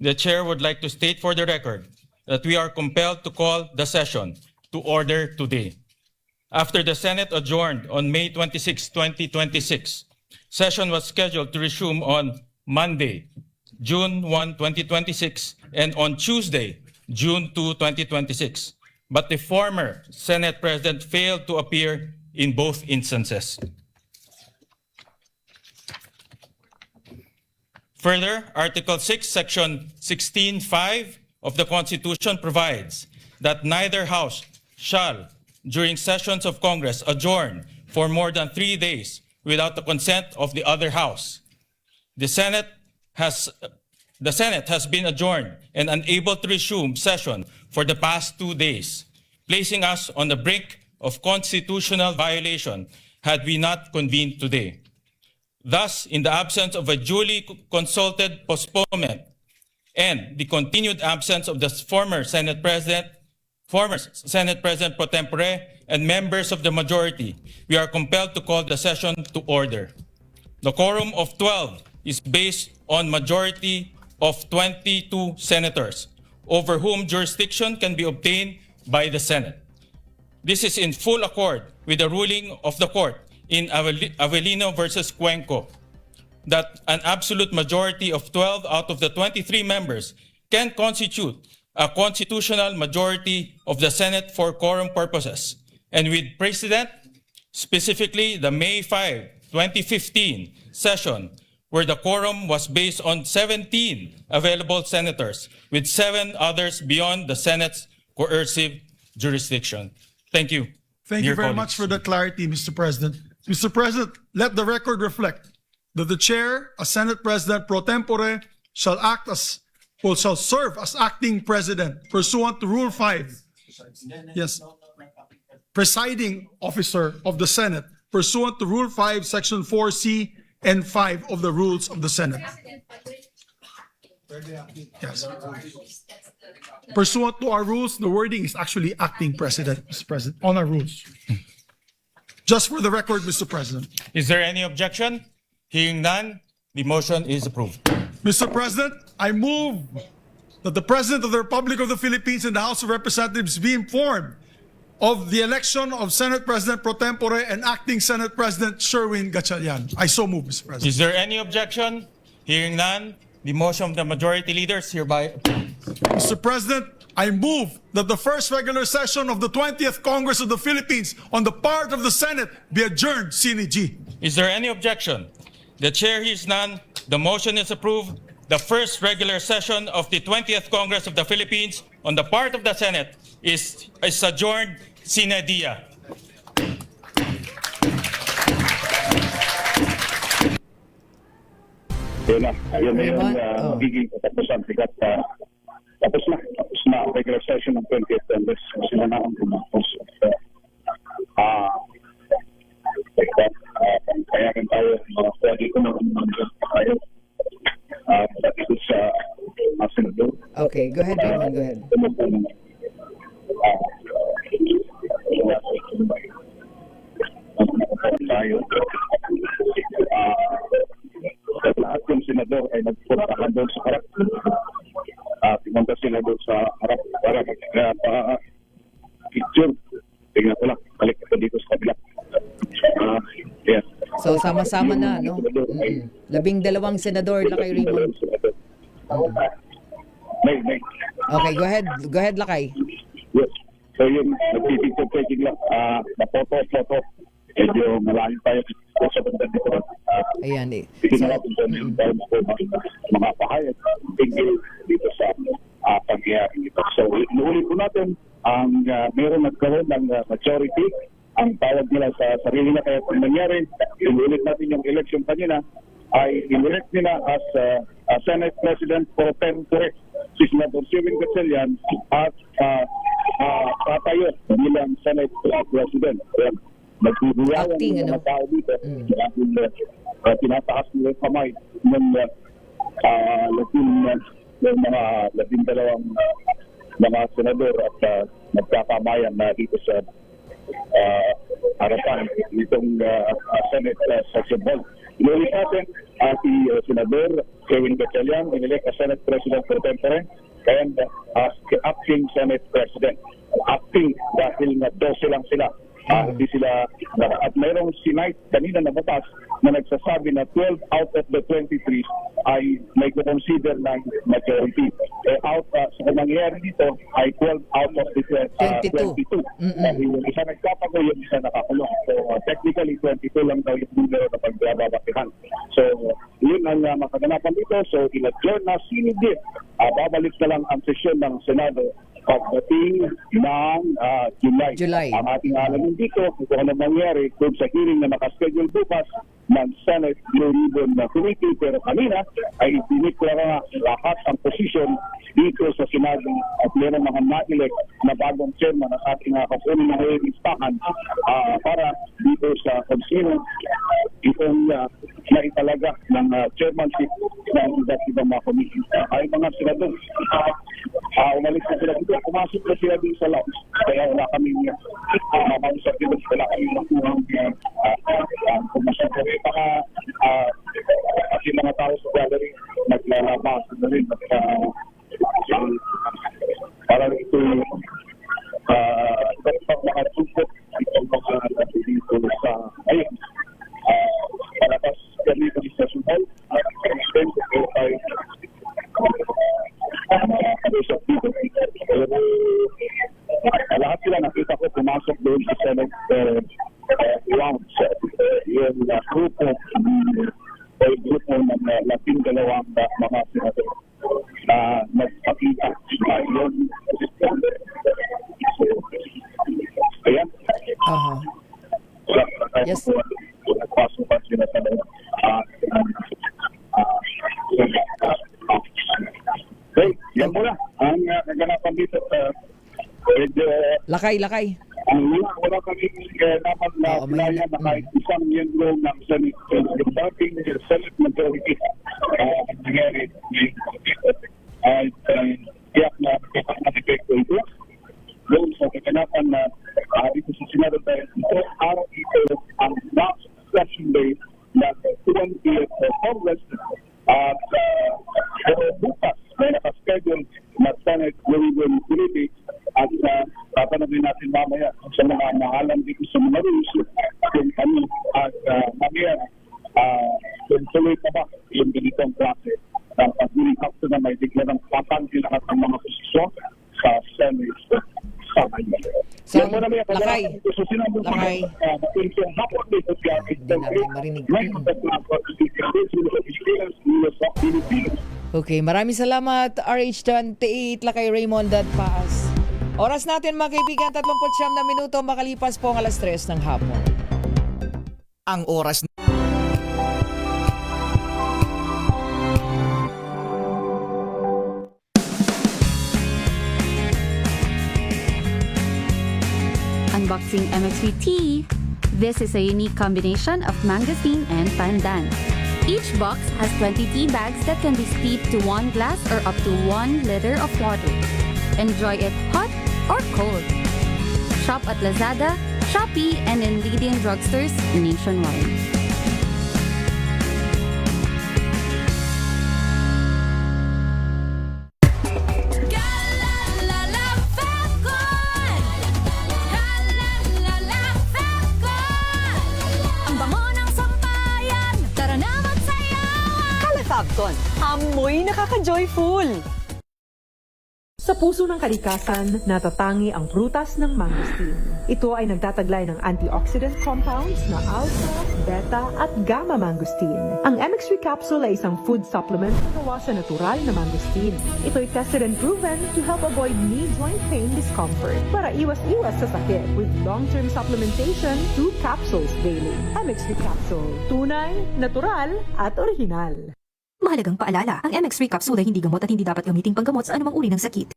the chair would like to state for the record that we are compelled to call the session to order today. After the Senate adjourned on May 26, 2026, session was scheduled to resume on Monday, June 1, 2026, and on Tuesday, June 2, 2026. But the former Senate President failed to appear in both instances. Further, Article 6, Section 16(5) of the Constitution provides that neither House shall, during sessions of Congress, adjourn for more than 3 days without the consent of the other House. The Senate has been adjourned and unable to resume session for the past 2 days, placing us on the brink of constitutional violation had we not convened today. Thus, in the absence of a duly consulted postponement and the continued absence of the former Senate President pro tempore, and members of the majority, we are compelled to call the session to order. The quorum of 12 is based on majority of 22 senators, over whom jurisdiction can be obtained by the Senate. This is in full accord with the ruling of the court in Avellino versus Cuenco, that an absolute majority of 12 out of the 23 members can constitute a constitutional majority of the Senate for quorum purposes, and with precedent, specifically the May 5, 2015 session, where the quorum was based on 17 available senators, with 7 others beyond the Senate's coercive jurisdiction. Thank you. Thank you very much for the clarity, Mr. President. Mr. President, let the record reflect that the chair, as Senate President pro tempore, shall serve as acting president pursuant to Rule 5. Yes. Presiding officer of the Senate pursuant to Rule 5, Section 4C and 5 of the Rules of the Senate. Yes. Pursuant to our rules, the wording is actually acting president, Mr. President, on our rules. Just for the record, Mr. President. Is there any objection? Hearing none, the motion is approved. Mr. President, I move that the President of the Republic of the Philippines and the House of Representatives be informed of the election of Senate President pro tempore and acting Senate President Sherwin Gatchalian. I so move, Mr. President. Is there any objection? Hearing none, the motion of the majority leader is hereby approved. Mr. President, I move that the first regular session of the 20th Congress of the Philippines on the part of the Senate be adjourned sine die. Is there any objection? The chair hears none. The motion is approved. The first regular session of the 20th Congress of the Philippines on the part of the Senate is adjourned sine die. Yun na yung magiging katapusan. Tapos na ang regular session ng 20th Congress. Sila na ang kumapos. Kayagan tayo, pwede ko naman tayo. Dito sa senador. Okay, go ahead, Raymond, go ahead. Tayo. Lahat yung senador ay nagpuntahan doon sa harap. Pumunta sila doon sa harap para picture. Tingnan ko lang, balik ko dito sa kabila. Yes. So, sama-sama na, no? 12 senador, Lakay Raymond. May. Okay, go ahead, Lakay. Yes. So yun, nagpipicture taking lang. Na-photo. Medyo malayo tayo sa banda dito. Ayan eh. Hindi na natin mga pahayag tingin dito sa pangyayari nito. So, inuulit po natin ang meron nagkaroon ng majority. Ang tawag nila sa sarili na kaya kung nangyari, inuulit natin yung election kanina, ay inelect nila as Senate President pro tempore si Senator Sherwin Gatchalian at tatayo bilang Senate President. Nagbibiyawan ng mga tao dito dahil tinataas nila yung kamay ng mga 12 mga senador at nagkakamayan na dito sa harapan nitong Senate Section 1. Inulit natin si Senador Sherwin Gatchalian, inelect as Senate President pro tempore and as acting Senate President. Acting dahil na 12 lang sila. Hindi sila, at mayroong sinay kanina na batas na nagsasabi na 12 out of the 23 ay may consider ng majority. Sa nangyayari dito ay 12 out of the 22. Dahil yung isa nagpapago, yung isa nakakulong. So technically 22 lang daw yung numero na pagbabakihan. So yun ang makaganapan dito. So in-adjourn na sinigit. Babalik na lang ang sesyon ng Senado pagdating ng July. Ang ating alamin dito, kung ano mangyari kung sa hearing na nakaschedule bukas ng Senate Blue Ribbon Committee, pero kanina ay itinitira lahat ang posisyon dito sa Senado at meron mga na-elect na bagong chairman ng ating kapunin na listahan para dito sa konsino itong naitalaga ng chairmanship ng iba't ibang mga committee. Ay mga senador, umalis na sila dito, pumasok na sila dito sa lounge. Kaya wala kami mamausap dito, wala kami nakuhang pumasok na rin. At yung mga tao sa gallery, naglalabas na rin. Para ito iba't ibang mga tungkot itong mga dito sa ayun. Palabas kami sa Sumal, ay lahat sila nakita ko pumasok doon sa Senate lounge. Yung grupo ng 12 mga senador na nagpakita. Yun. Ayan. Yes. Nagpasok pa sila sa okay, yan muna. Ang naganapan dito Lakay. Wala kami kaya dapat na pinaya na kahit isang miyembro ng Senate, yung dating Senate majority, nangyari ay tiyak na epekto ito. Doon sa kaganapan na dito sa Senado dahil ito araw ito ang last session day ng 20th Congress at bukas may nakaschedule na Senate Committee at tatanungin natin mamaya sa mga mahalang dito sa mga rules kung kami at mamaya kung tuloy pa ba yung ganitong klase ng pag-ulikapto na may deklarang papangkin lahat ng mga posisyon sa Senate sa Manila. So, Lakay. Okay, maraming salamat RH28 Lakay Raymond at Paas. Oras natin mga kaibigan, 39 na minuto makalipas po ang 3:00 ng hapon. Ang oras Unboxing MX3 tea. This is a unique combination of mangosteen and pandan. Each box has 20 tea bags that can be steeped to 1 glass or up to 1 liter of water. Enjoy it hot or cold. Shop at Lazada, Shopee, and in leading drugstores nationwide. Fabcon, amoy nakaka-joyful! Sa puso ng kalikasan, natatangi ang prutas ng mangosteen. Ito ay nagtataglay ng antioxidant compounds na alpha, beta at gamma mangosteen. Ang MX3 capsule ay isang food supplement na gawa sa natural na mangosteen. Ito ay tested and proven to help avoid knee joint pain discomfort para iwas-iwas sa sakit with long-term supplementation 2 capsules daily. MX3 capsule, tunay, natural at orihinal. Mahalagang paalala, ang MX3 capsule ay hindi gamot at hindi dapat gamiting panggamot sa anumang uri ng sakit.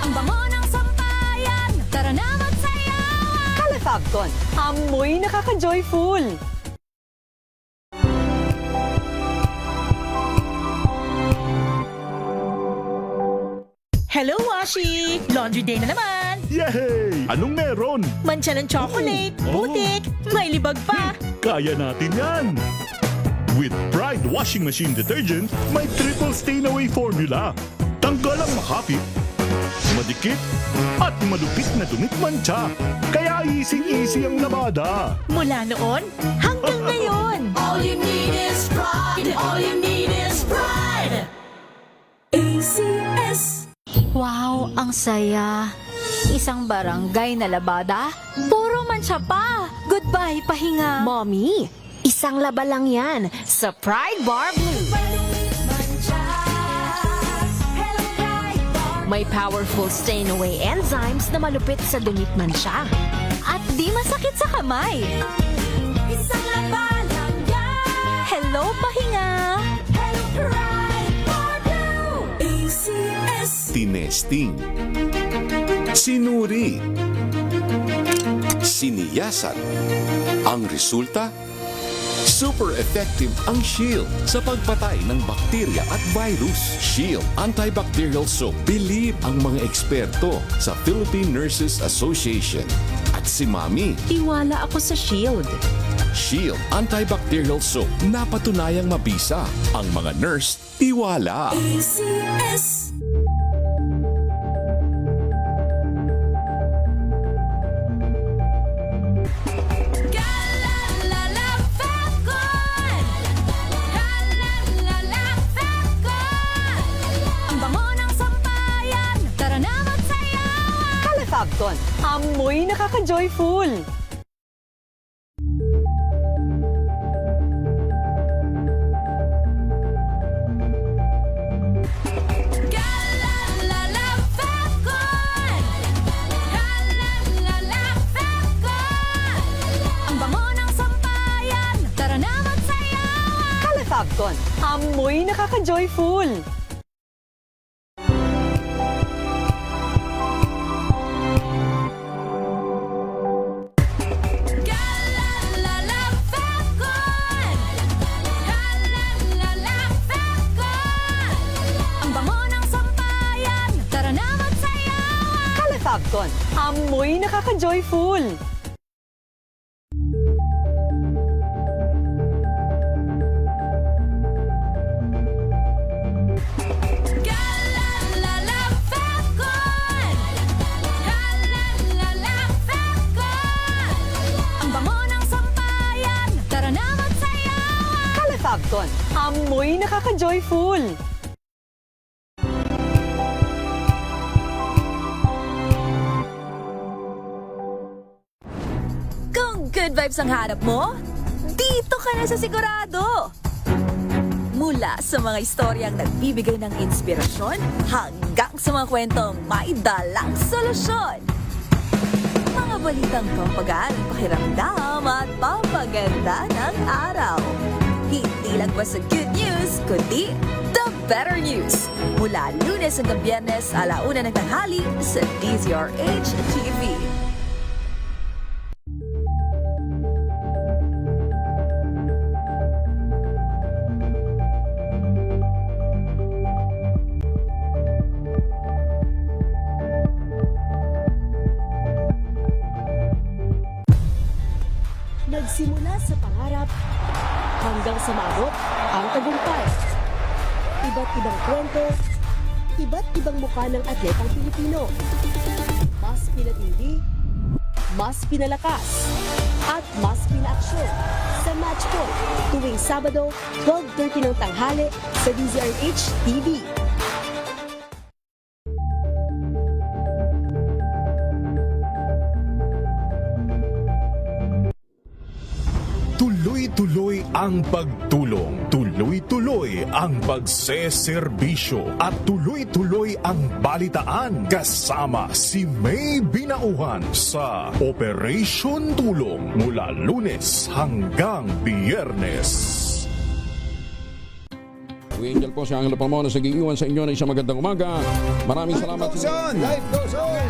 Ang bango ng sampayan, tara na magsayawan! Calefabcon, amoy nakaka-joyful! Hello, Washi! Laundry day na naman! Yay! Anong meron? Mancha ng chocolate, putik, may libag pa! Kaya natin yan! With Pride Washing Machine Detergent, may triple stain-away formula. Tanggal ang makapit, madikit, at malupit na dumit mancha. Kaya easy-easy ang labada. Mula noon hanggang ngayon! All you need is pride! All you need is pride! ACS. Wow, ang saya! Isang barangay na labada, puro mancha pa! Goodbye, pahinga! Mommy, isang laba lang yan sa Pride Bar Blue. May powerful stain-away enzymes na malupit sa dumit mancha. At di masakit sa kamay! Isang laba lang yan! Hello, pahinga! Hello, Pride Bar Blue! ACS. Tinesting, sinuri, siniyasan. Ang resulta? Super effective ang Shield sa pagpatay ng bakterya at virus. Shield Antibacterial Soap. Believe ang mga eksperto sa Philippine Nurses Association. At si Mami. Tiwala ako sa Shield. Shield Antibacterial Soap. Napatunayang mabisa. Ang mga nurse, tiwala. ACS. Fabcon, amoy nakaka-joyful! Ang bango ng sampayan, tara na magsayawan! Calefabcon, amoy nakaka-joyful! Amoy nakaka-joyful! Ang bango ng sampayan, tara na magsayawan! Kalafabcon, amoy nakaka-joyful! Kung good vibes ang hanap mo, dito ka na sa sigurado! Mula sa mga istoryang nagbibigay ng inspirasyon hanggang sa mga kwentong may dalang solusyon. Mga balitang pampagaan ang pakiramdam at pampaganda ng araw. Hindi lang ba sa good news, kundi the better news. Mula Lunes hanggang Biyernes, 1:00 ng tanghali sa DZRH TV. Nagsimula sa pangarap hanggang sa maabot ang tagumpay. Iba't ibang kwento, iba't ibang mukha ng atletang Pilipino. Mas pinatindi, mas pinalakas, at mas pinaaksyon sa Match Point tuwing Sabado, 12:30 ng tanghali sa DZRH TV. Tuloy-tuloy ang pagtulong, tuloy-tuloy ang pagseserbisyo at tuloy-tuloy ang balitaan kasama si May Binauhan sa Operation Tulong mula Lunes hanggang Biyernes. Angel po si Angelo Palmona sa giiwan sa inyo na isang magandang umaga. Maraming salamat. Life goes on!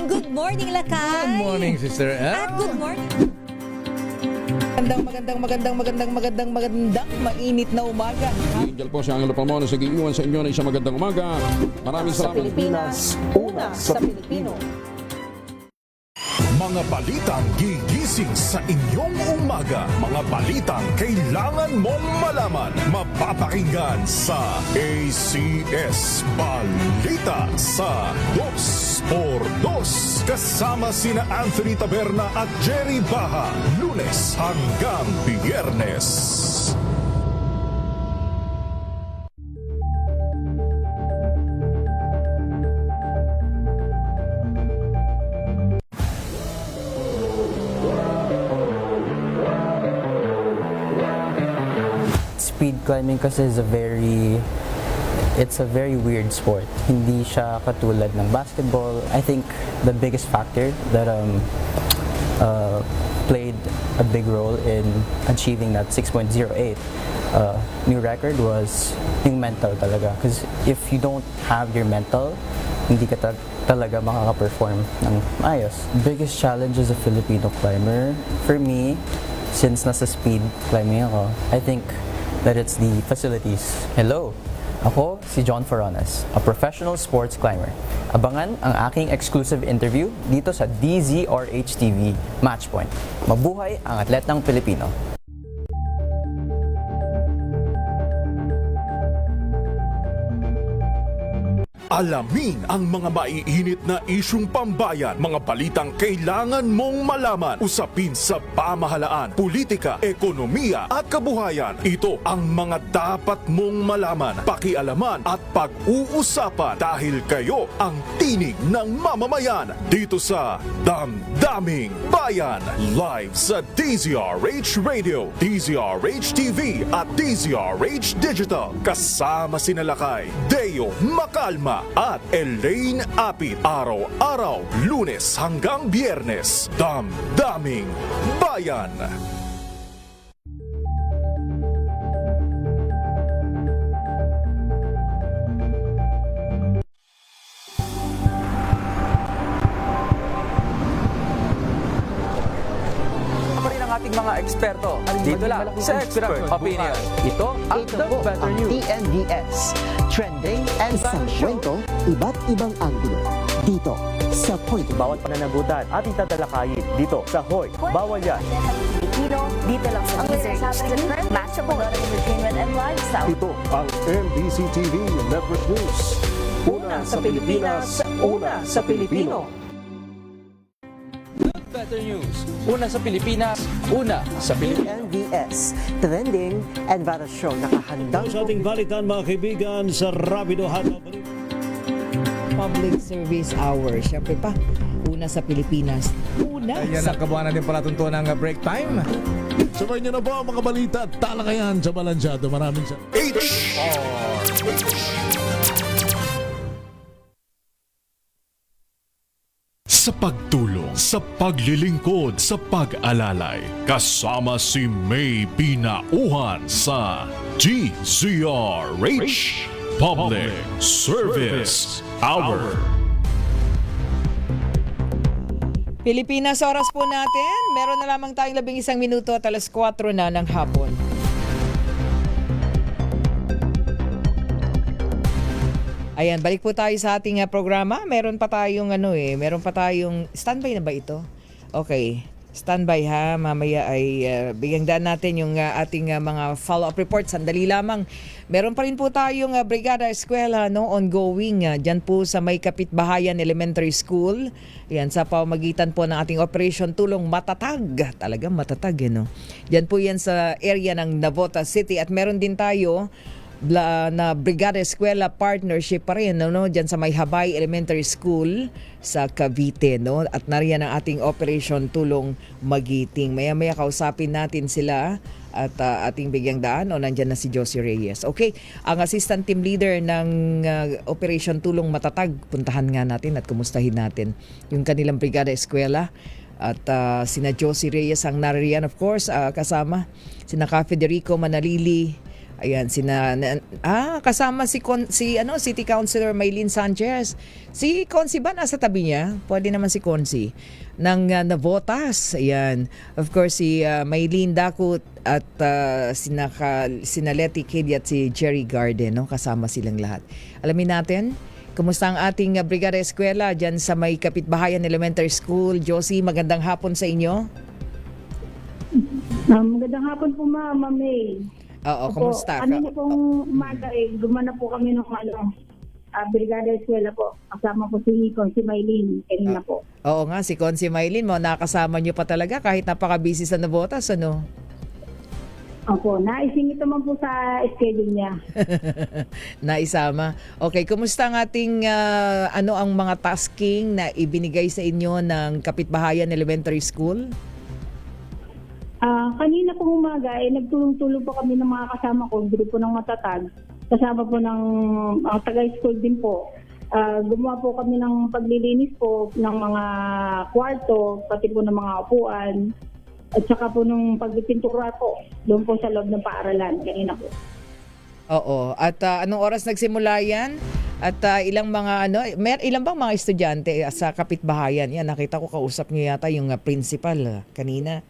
Good morning, Lakay! Good morning, Sister Ann. At good morning! Magandang mainit na umaga. Angel po si Angelo Palmona sa giiwan sa inyo na isang magandang umaga. Maraming Sa salamat. Pilipinas, una sa Pilipino. Mga balitang gigising sa inyong umaga. Mga balitang kailangan mong malaman. Mapapakinggan sa ACS Balita sa 2x2. Kasama sina Anthony Taberna at Jerry Baha. Lunes hanggang Biyernes. Speed climbing kasi is it's a very weird sport. Hindi siya katulad ng basketball. I think the biggest factor that played a big role in achieving that 6.08 new record was yung mental talaga. Because if you don't have your mental, hindi ka talaga makaka-perform ng ayos. Biggest challenge as a Filipino climber, for me, since nasa speed climbing ako, I think that it's the facilities. Hello, ako si John Forones, a professional sports climber. Abangan ang aking exclusive interview dito sa DZRH TV Matchpoint. Mabuhay ang atletang Pilipino. Alamin ang mga maiinit na isyung pambayan, mga balitang kailangan mong malaman, usapin sa pamahalaan, politika, ekonomiya at kabuhayan. Ito ang mga dapat mong malaman, pakialaman at pag-uusapan dahil kayo ang tinig ng mamamayan dito sa Damdaming Bayan. Live sa DZRH Radio, DZRH TV at DZRH Digital. Kasama sina Lakay, Deo Macalma at Elaine Apit. Araw-araw, Lunes hanggang Biyernes. Damdaming Bayan. Ating mga eksperto dito lang sa Expert Opinion. Ito ang The Better News. TNVS. Trending and isang kwento, iba't ibang anggulo. Dito sa point. Bawat pananagutan ating tatalakayin dito sa Hoy. Bawal yan. Pilipino, dito lang sa matchable entertainment and lifestyle. Ito ang MBC TV Network News. Una sa Pilipinas, una sa Pilipino. Better news. Una sa Pilipinas, una sa Pilipinas. NBS, trending and viral show. Nakahandang Sa ating balitan mga kaibigan sa Rapido Hataw. Public Service Hour. Siyempre pa, una sa Pilipinas. Una Ayan sa ang kabuhanan din pala tuntunan ng break time. Sabay niyo na po ang mga balita at talakayan sa Balansyado. Maraming sa Sa pagtulong, sa paglilingkod, sa pag-alalay, kasama si May Pinauhan sa GCRH Public Service Hour. Pilipinas, oras po natin. Meron na lamang tayong 11 minuto at alas 4 na ng hapon. Ayan, balik po tayo sa ating programa. Meron pa tayong standby na ba ito? Okay, standby ha. Mamaya ay bigyang daan natin yung ating mga follow-up report. Sandali lamang. Meron pa rin po tayong Brigada Eskwela ongoing dyan po sa May Kapitbahayan Elementary School. Yan, sa pamamagitan po ng ating Operation Tulong Matatag. Talagang matatag, Dyan po yan sa area ng Navotas City. At meron din tayo na Brigada Eskwela partnership pa rin dyan sa May Habay Elementary School sa Cavite, at nariyan ang ating Operation Tulong Magiting. Maya-maya kausapin natin sila at ating bigyang daan nandyan na si Josie Reyes. Okay, ang assistant team leader ng Operation Tulong Matatag, puntahan nga natin at kumustahin natin yung kanilang Brigada Eskwela. At sina Josie Reyes ang nariyan, of course, kasama sina Ka Federico Manalili. Ayan, kasama si City Councilor Maylene Sanchez. Si Consi ba nasa tabi niya? Pwede naman si Consi ng Navotas. Ayan. Of course, si Maylene Dakut at sina Letty Kid at si Jerry Garden, kasama silang lahat. Alamin natin, kumusta ang ating Brigada Eskwela dyan sa May Kapitbahayan Elementary School? Josie, magandang hapon sa inyo. Magandang hapon po, Ma'am May. Oo, kumusta? Kanina pong umaga gumana po kami ng Brigada Eskwela po. Kasama po si Maylene kanina po. Oo nga, si Consi Maylene mo, nakasama niyo pa talaga kahit napaka-busy sa Navotas, Opo, naisingit naman po sa schedule niya. Naisama. Okay, kumusta ang ating, ang mga tasking na ibinigay sa inyo ng Kapitbahayan Elementary School? Kanina pong umaga, nagtulong-tulong po kami ng mga kasama ko, grupo ng matatag. Kasama po ng taga-school din po. Gumawa po kami ng paglilinis po ng mga kwarto, pati po ng mga upuan, at saka po ng pagpipintura po, doon po sa loob ng paaralan kanina po. Oo. At anong oras nagsimula yan? At ilang bang mga estudyante sa Kapitbahayan? Yan, nakita ko kausap niyo yata yung principal kanina.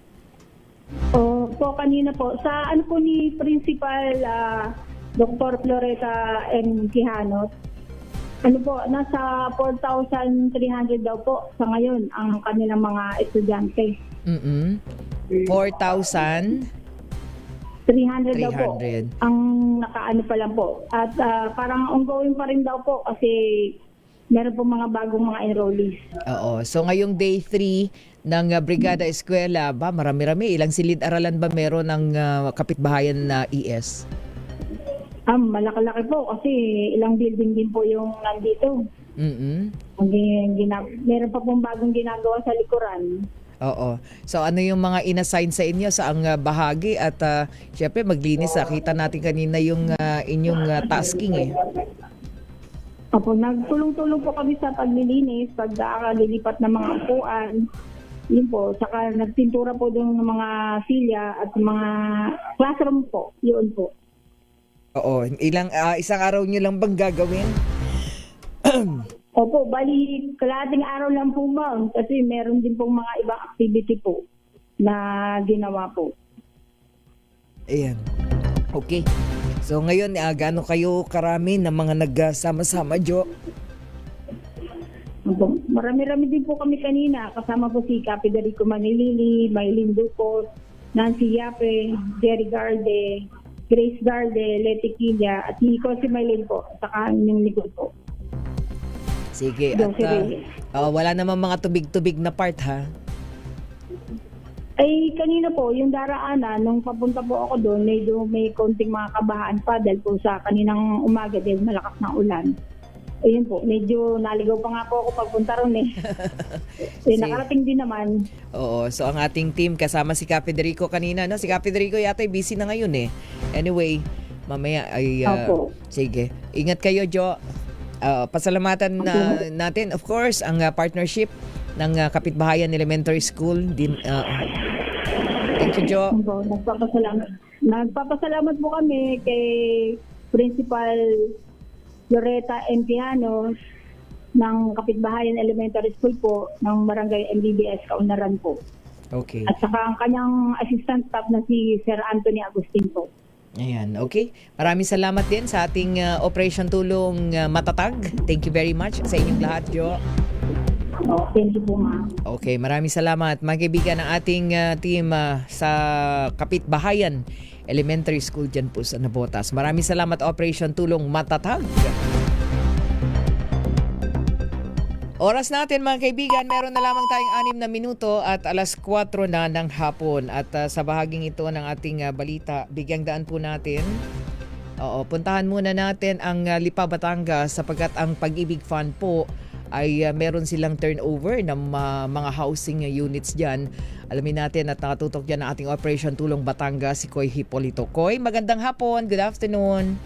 Po kanina po sa ni Principal Dr. Floreta M. Quijanos, nasa 4,300 daw po sa ngayon ang kanilang mga estudyante. 4,300 daw po ang pa lang po, at parang ongoing pa rin daw po kasi meron po mga bagong mga enrollees. Oo. So ngayong day 3 ng Brigada Eskwela, marami-rami. Ilang silid-aralan ba meron ng Kapitbahayan na ES? Malaki-laki po kasi ilang building din po yung nandito. Meron pa pong bagong ginagawa sa likuran. Oo. So ano yung mga inassign sa inyo sa ang bahagi at syempre maglinis. Kita natin kanina yung inyong tasking Opo, nagtulong-tulong po kami sa paglilinis, paglilipat ng mga upuan. Yun po, saka nagpintura po doon ng mga silya at mga classroom po. Yun po. Oo, isang araw nyo lang bang gagawin? Opo, bali kalahating araw lang po, Ma'am, kasi meron din pong mga ibang activity po na ginawa po. Ayan. Okay. So ngayon, gaano kayo karami na mga nagsama-sama, Jo? Marami-rami din po kami kanina. Kasama po si Capi Darico Manilili, Maylin Ducos, Nancy Yape, Jerry Garde, Grace Garde, Leti Quilla, at Nico si Maylin po, saka yung likod po. Sige, Yung at si Reyes. wala namang mga tubig-tubig na part, ha? Ay, kanina po, yung daraanan, nung papunta po ako doon, medyo may konting mga kabahaan pa dahil po sa kaninang umaga dahil malakas na ulan. Ayun po, medyo naligaw pa nga po ako pagpunta ron eh. Nakarating din naman. Oo, so ang ating team kasama si Capi Darico kanina, no? Si Capi Darico yata ay busy na ngayon eh. Anyway, mamaya ay Opo. sige. Ingat kayo, Jo. Pasalamatan natin of course ang partnership ng Kapitbahayan Elementary School din. Thank you, Jo. Opo, nagpapasalamat po kami kay Principal Loretta Empianos ng Kapitbahayan Elementary School po ng Barangay MBBS Kaunaran po. Okay. At saka ang kanyang assistant staff na si Sir Anthony Agustin po. Ayan, okay. Maraming salamat din sa ating Operation Tulong Matatag. Thank you very much sa inyong lahat, Jo. Thank you po, ma'am. Okay, maraming salamat. Mga kaibigan ng ating team sa Kapitbahayan Elementary School dyan po sa Nabotas. Maraming salamat, Operation Tulong Matatag. Oras natin mga kaibigan, meron na lamang tayong 6 na minuto at 4:00 na ng hapon. At sa bahaging ito ng ating balita, bigyang daan po natin. Puntahan muna natin ang Lipa, Batangas sapagkat ang Pag-ibig Fund po ay meron silang turnover ng mga housing units dyan. Alamin natin at nakatutok dyan ang ating Operation Tulong Batangas, si Koy Hipolito. Koy, magandang hapon. Good afternoon.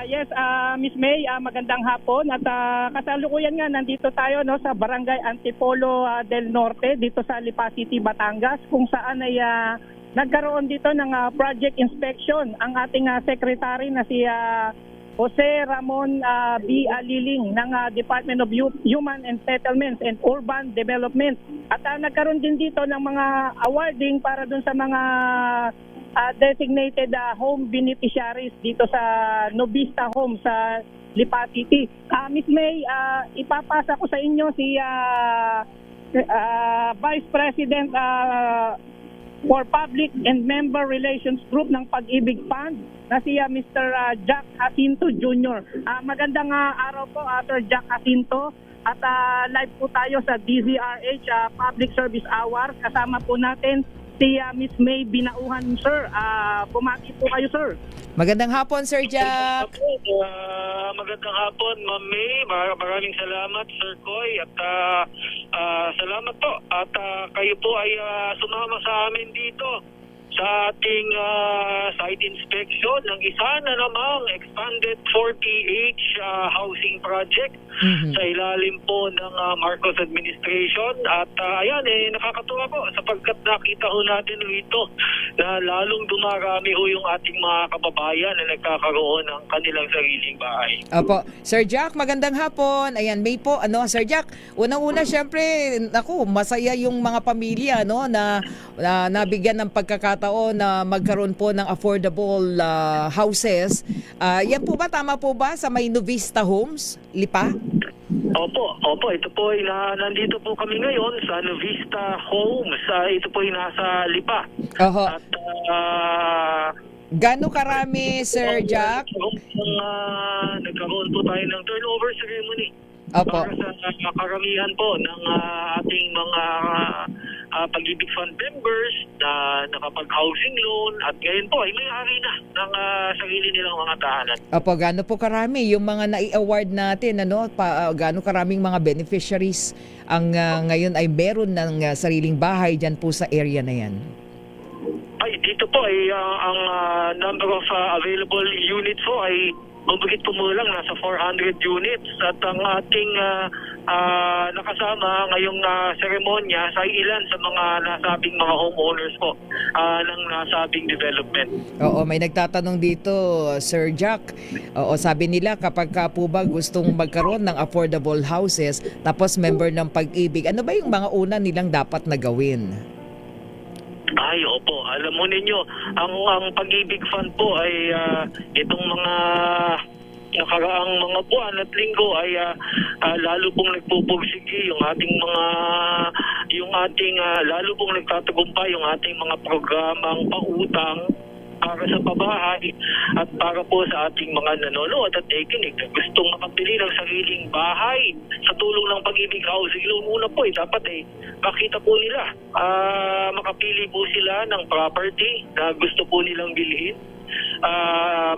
Yes, Miss May, magandang hapon at kasalukuyan nga nandito tayo no sa Barangay Antipolo del Norte dito sa Lipa City, Batangas kung saan ay nagkaroon dito ng project inspection ang ating secretary na si Jose Ramon B. Aliling ng Department of Human and Settlements and Urban Development. At nagkaroon din dito ng mga awarding para dun sa mga designated home beneficiaries dito sa Novista Home sa Lipa City. Miss May, ipapasa ko sa inyo si Vice President for Public and Member Relations Group ng Pag-ibig Fund na si Mr. Jack Jacinto Jr. Magandang araw po, Sir Jack Jacinto. At live po tayo sa DZRH Public Service Hours. Kasama po natin si Miss May Binauhan, sir. Bumati po kayo, sir. Magandang hapon, Sir Jack. Magandang hapon, Ma'am May. Maraming salamat, Sir Koy. At salamat po. At kayo po ay sumama sa amin dito sa ating site inspection ng isa na namang expanded 40H housing project sa ilalim po ng Marcos administration. At ayan, nakakatuwa po sapagkat nakita ho natin rito na lalong dumarami ho yung ating mga kababayan na nagkakaroon ng kanilang sariling bahay. Opo. Sir Jack, magandang hapon. Ayan, May po. Sir Jack, unang-una syempre, masaya yung mga pamilya na nabigyan ng pagkakataon na magkaroon po ng affordable houses. Yan po ba, tama po ba sa may Novista Homes, Lipa? Opo. Ito po ay nandito po kami ngayon sa Novista Homes. Ito po ay nasa Lipa. At gaano karami, Sir Jack? Nagkaroon po tayo ng turnover ceremony. Opo. Para sa karamihan po ng ating mga Pag-ibig Fund members na nakapag-housing loan at ngayon po ay may-ari na ng sarili nilang mga tahanan. Opo, gaano po karami yung mga nai-award natin, gaano karaming mga beneficiaries ang ngayon ay meron ng sariling bahay dyan po sa area na yan? Ay, dito po ay ang number of available units po ay mabigit kumulang nasa 400 units at ang ating nakasama ngayong seremonya sa ilan sa mga nasabing mga homeowners po ng nasabing development. Oo, may nagtatanong dito, Sir Jack. Oo, sabi nila kapag po ba gustong magkaroon ng affordable houses tapos member ng Pag-ibig, ano ba yung mga una nilang dapat na gawin? Ay, opo. Alam mo ninyo, ang Pag-ibig Fund po ay itong mga nakaraang mga buwan at linggo ay lalo pong nagpupursige lalo pong nagtatagumpay yung ating mga programang pautang para sa pabahay at para po sa ating mga nanonood at nakikinig na gustong makabili ng sariling bahay sa tulong ng Pag-ibig Housing Loan. Una po dapat makita po nila, makapili po sila ng property na gusto po nilang bilhin.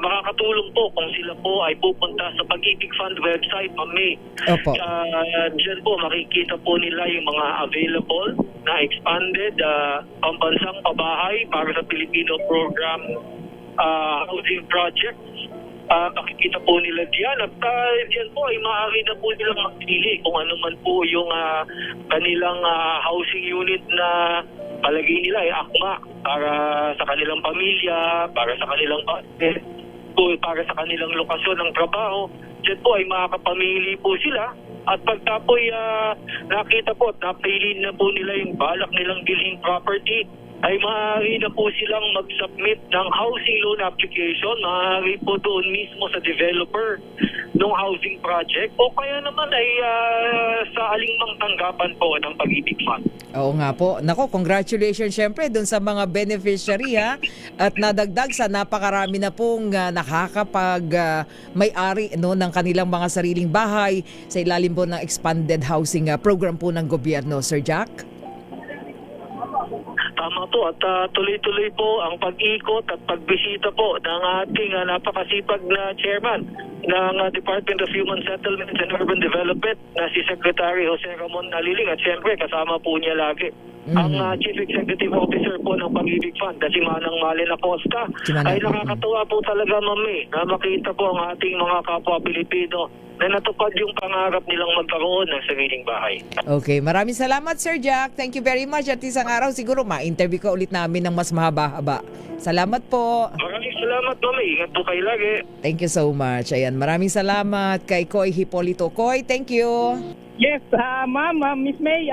Makakatulong po kung sila po ay pupunta sa Pag-ibig Fund website, Ma'am May. Opo. Diyan po makikita po nila yung mga available na expanded pambansang pabahay para sa Pilipino program housing projects. Makikita po nila diyan at diyan po ay maaari na po nilang magpili kung ano man po yung kanilang housing unit na palagay nila ay akma para sa kanilang pamilya, para sa kanilang partner, para sa kanilang lokasyon ng trabaho. Diyan po ay makakapamili po sila at pagtapoy nakita po at napili na po nila yung balak nilang bilhin property, ay maaari na po silang mag-submit ng housing loan application. Maaari po doon mismo sa developer ng housing project o kaya naman ay sa alingmang tanggapan po ng Pag-ibig Fund. Oo nga po. Nako, congratulations syempre dun sa mga beneficiary at nadagdag sa napakarami na pong may-ari ng kanilang mga sariling bahay sa ilalim po ng expanded housing program po ng gobyerno, Sir Jack? Tama po at tuloy-tuloy po ang pag-ikot at pagbisita po ng ating napakasipag na chairman ng Department of Human Settlements and Urban Development na si Secretary Jose Ramon Aliling at siyempre kasama po niya lagi ang Chief Executive Officer po ng Pag-ibig Fund na si Manang Malin Acosta. Ay nakakatuwa po talaga, Ma'am, na makita po ang ating mga kapwa Pilipino na natupad yung pangarap nilang magkaroon ng sariling bahay. Okay, maraming salamat, Sir Jack. Thank you very much. At isang araw siguro ma-interview ka ulit namin ng mas mahaba-haba. Salamat po. Maraming salamat, Ma'am. Ingat po kayo lagi. Thank you so much. Ayan, maraming salamat kay Koy Hipolito. Koy, thank you. Yes, ma'am, Miss May,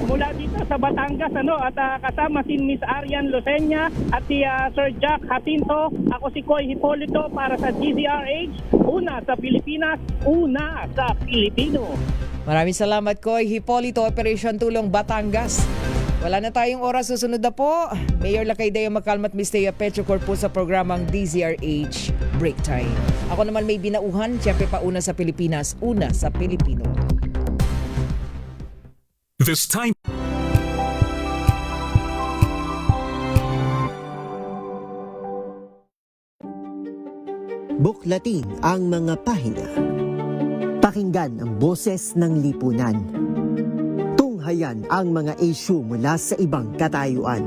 mula dito sa Batangas, at kasama si Miss Arian Lucena at si Sir Jack Jacinto. Ako si Koy Hipolito para sa DZRH, una sa Pilipinas, una sa Pilipino. Maraming salamat, Koy Hipolito, Operation Tulong Batangas. Wala na tayong oras, susunod na po. Mayor Lacaydea Macalmat Mistea Petrocor po sa programang DZRH Break Time. Ako naman may binauhan, siyempre pa una sa Pilipinas, una sa Pilipino. This time. Buklatin ang mga pahina. Pakinggan ang boses ng lipunan. Tunghayan ang mga issue mula sa ibang katayuan.